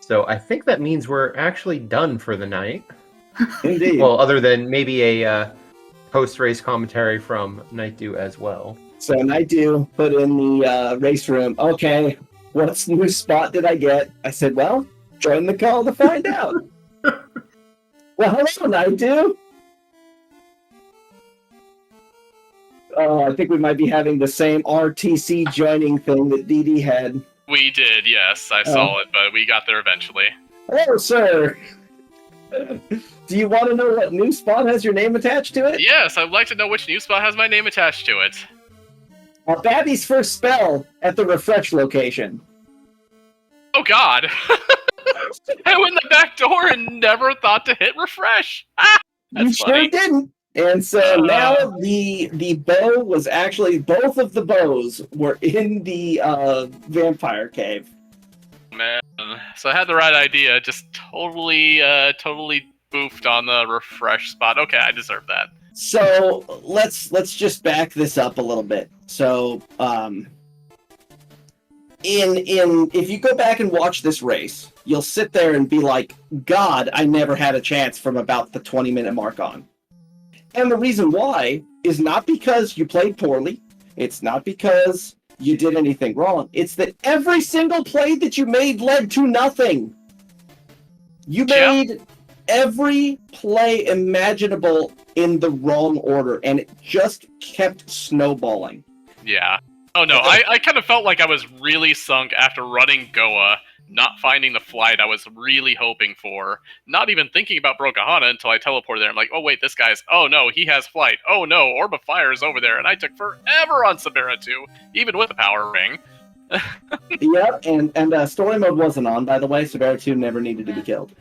So I think that means we're actually done for the night. Indeed. Well, other than maybe a post-race commentary from Nightdew as well. So Nightdew put in the race room, okay, what new spot did I get? I said, well, join the call to find out. Well, hello, Nightdew. Oh, I think we might be having the same RTC joining thing that Dee had. We did, yes. I saw it, but we got there eventually. Hello, sir. Do you want to know what new spot has your name attached to it? Yes, I'd like to know which new spot has my name attached to it. Babby's first spell at the refresh location. Oh god! I went in the back door and never thought to hit refresh! Ah! That's You funny. sure didn't. And so now the bow was actually, both of the bows were in the vampire cave. Man, so I had the right idea, just totally boofed on the refresh spot. Okay, I deserve that. So let's just back this up a little bit. So if you go back and watch this race, you'll sit there and be like, God, I never had a chance from about the 20-minute mark on. And the reason why is not because you played poorly. It's not because you did anything wrong. It's that every single play that you made led to nothing. You made every play imaginable in the wrong order, and it just kept snowballing. Yeah. Oh no, I kind of felt like I was really sunk after running Goa, not finding the flight I was really hoping for, not even thinking about Brokahana until I teleported there. I'm like, oh wait, this guy's, oh no, he has flight. Oh no, Orb of Fire is over there, and I took forever on Sabera 2, even with the power ring. Yep, and story mode wasn't on, by the way, so Sabera 2 never needed to be killed.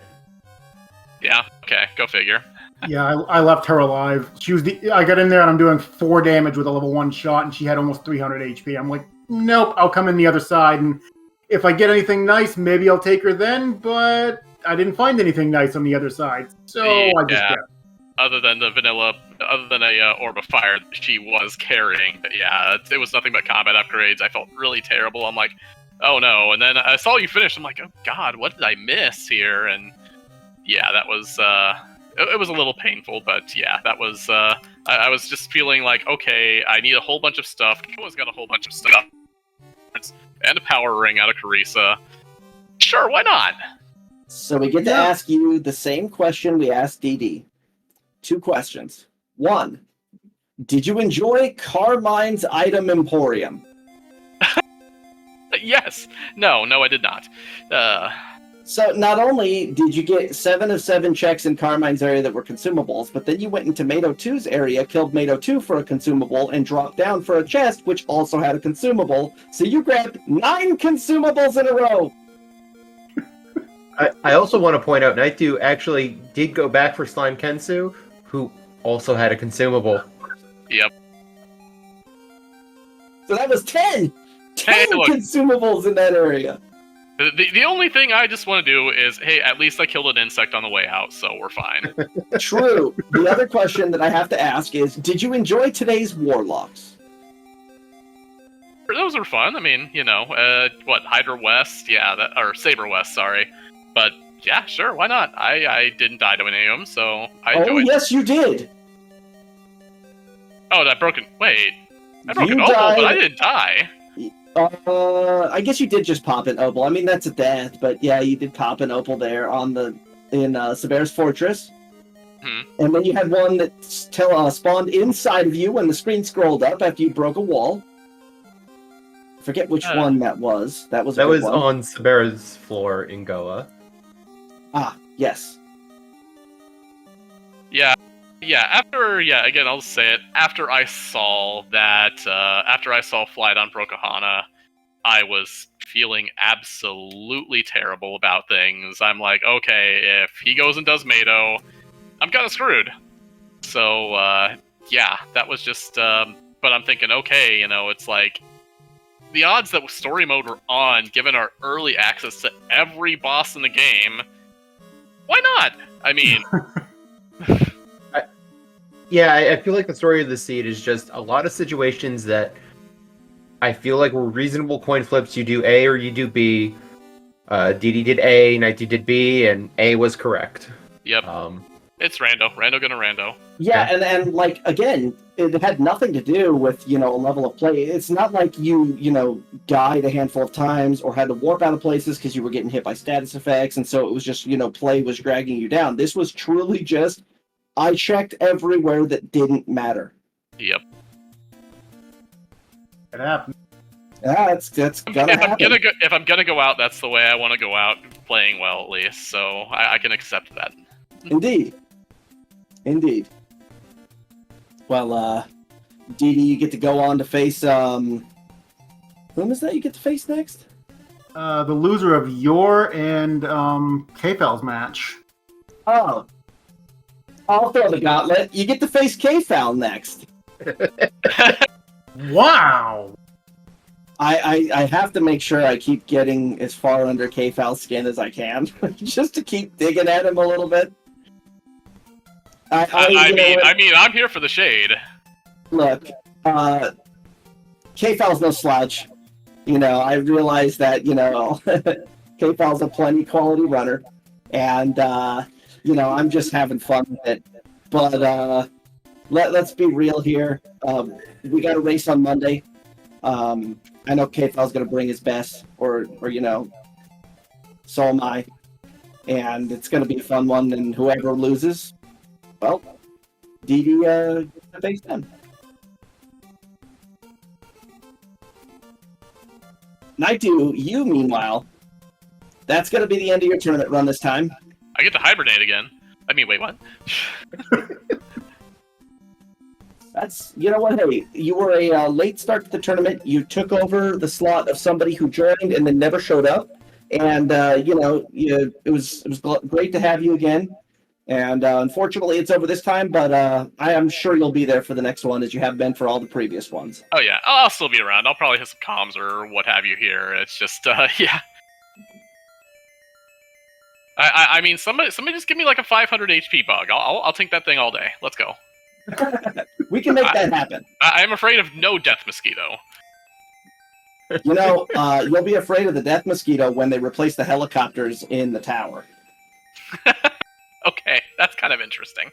Yeah, okay, go figure. Yeah, I left her alive. She was I got in there and I'm doing 4 damage with a level 1 shot, and she had almost 300 HP. I'm like, nope, I'll come in the other side, and if I get anything nice, maybe I'll take her then, but I didn't find anything nice on the other side, so I just kept. Other than a Orb of Fire that she was carrying, but yeah, it was nothing but combat upgrades. I felt really terrible. I'm like, oh no, and then I saw you finish. I'm like, oh god, what did I miss here? And yeah, that was it was a little painful, but yeah, that was I was just feeling like, okay, I need a whole bunch of stuff. Koa's got a whole bunch of stuff, and a power ring out of Carissa. Sure, why not? So we get to ask you the same question we asked DD. 2 questions. 1, did you enjoy Carmine's Item Emporium? Yes. No, I did not. So not only did you get 7 of 7 checks in Carmine's area that were consumables, but then you went into Mato 2's area, killed Mato 2 for a consumable, and dropped down for a chest, which also had a consumable. So you grabbed 9 consumables in a row! I also want to point out, nightdew actually did go back for Slime Kensu, who also had a consumable. Yep. So that was 10! 10 Hey, look. consumables in that area! The only thing I just want to do is, hey, at least I killed an insect on the way out, so we're fine. True. The other question that I have to ask is, did you enjoy today's Warlocks? Those are fun. I mean, you know, Hydra West? Yeah, or Saber West, sorry. But, yeah, sure, why not? I didn't die to any of them, so I enjoyed it. Oh, yes, you did! Oh, I broke an opal, but I didn't die. I guess you did just pop an opal. I mean, that's a death, but yeah, you did pop an opal there in Sabera's Fortress. And then you had one that spawned inside of you when the screen scrolled up after you broke a wall. I forget which one that was. That was on Sabera's floor in Goa. Ah, yes. Again, I'll say it. After I saw Flight on Brokahana, I was feeling absolutely terrible about things. I'm like, okay, if he goes and does Mato, I'm kind of screwed. So, that was just, but I'm thinking, okay, you know, it's like, the odds that story mode were on, given our early access to every boss in the game, why not? I mean... I feel like the story of the seed is just a lot of situations that I feel like were reasonable coin flips. You do A or you do B. DD did A, nightdew did B, and A was correct. Yep. It's rando. Rando gonna rando. Yeah, and like, again, it had nothing to do with, a level of play. It's not like you died a handful of times or had to warp out of places because you were getting hit by status effects, and so it was just, play was dragging you down. This was truly just, I checked everywhere that didn't matter. Yep. It happened. Yeah, that's gonna happen. If I'm gonna go out, that's the way I want to go out, playing well at least. So I can accept that. Indeed. Well, DD, you get to go on to face whom is that you get to face next? The loser of your and K-Fel's match. Oh. I'll throw the gauntlet. You get to face K-Fal next. Wow! I have to make sure I keep getting as far under K-Fal's skin as I can, just to keep digging at him a little bit. I mean, I'm here for the shade. Look, K-Fal's no slouch. I realize that, K-Fal's a plenty quality runner, and I'm just having fun with it. But let's be real here. We got a race on Monday. I know K-Fal's going to bring his best, or so am I. And it's going to be a fun one, and whoever loses, well, DD face them. nightdew, you meanwhile, that's going to be the end of your tournament run this time. I get to hibernate again. I mean, wait, what? That's, you know what, hey, you were a late start to the tournament. You took over the slot of somebody who joined and then never showed up. And, it was great to have you again. And unfortunately, it's over this time, but I am sure you'll be there for the next one as you have been for all the previous ones. Oh, yeah. I'll still be around. I'll probably hit some comms or what have you here. It's just, yeah. I mean, somebody just give me like a 500 HP bug. I'll take that thing all day. Let's go. We can make that happen. I'm afraid of no death mosquito. You'll be afraid of the death mosquito when they replace the helicopters in the tower. Okay, that's kind of interesting.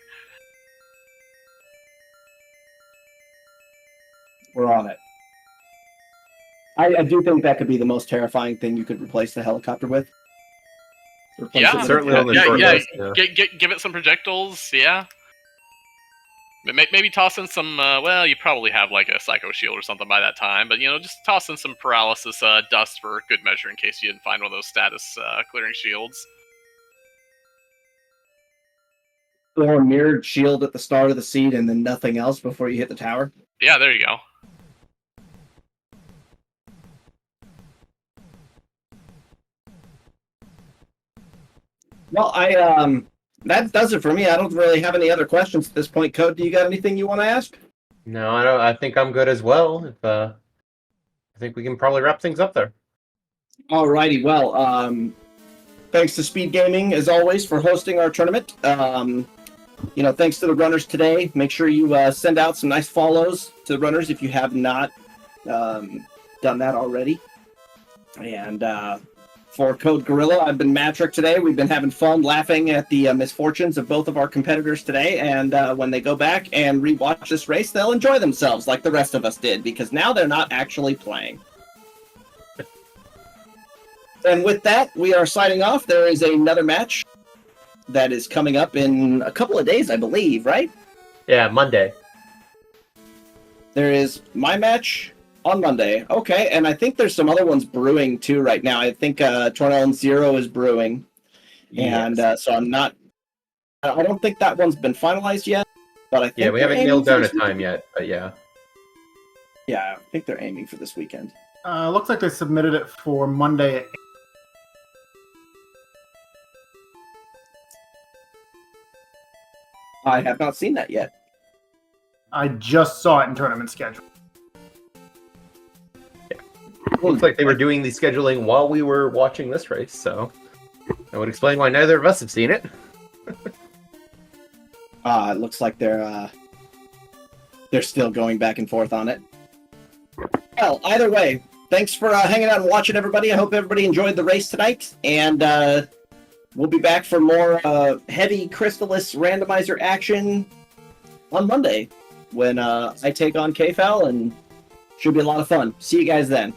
We're on it. I do think that could be the most terrifying thing you could replace the helicopter with. Yeah, certainly on the short list. Yeah. Give it some projectiles, yeah. Maybe toss in some, you probably have like a Psycho Shield or something by that time, but, just toss in some Paralysis Dust for good measure in case you didn't find one of those status clearing shields. Or a mirrored shield at the start of the seed and then nothing else before you hit the tower? Yeah, there you go. Well, that does it for me. I don't really have any other questions at this point. Code, do you got anything you want to ask? No, I don't. I think I'm good as well. I think we can probably wrap things up there. Alrighty. Well, thanks to Speedgaming as always for hosting our tournament. Thanks to the runners today. Make sure you send out some nice follows to the runners if you have not done that already. And for Code Gorilla, I've been Matrick today. We've been having fun laughing at the misfortunes of both of our competitors today. And when they go back and rewatch this race, they'll enjoy themselves like the rest of us did, because now they're not actually playing. And with that, we are signing off. There is another match that is coming up in a couple of days, I believe, right? Yeah, Monday. There is my match on Monday. Okay, and I think there's some other ones brewing too right now. I think Tornell Zero is brewing. Yes. And so I don't think that one's been finalized yet, but I think we haven't nailed down a time yet, but yeah. Yeah, I think they're aiming for this weekend. Looks like they submitted it for Monday. I have not seen that yet. I just saw it in tournament schedule. Yeah. Looks like they were doing the scheduling while we were watching this race, so that would explain why neither of us have seen it. It looks like they're still going back and forth on it. Well, either way, thanks for hanging out and watching, everybody. I hope everybody enjoyed the race tonight, and we'll be back for more heavy Crystalis Randomizer action on Monday when I take on KFAL, and should be a lot of fun. See you guys then.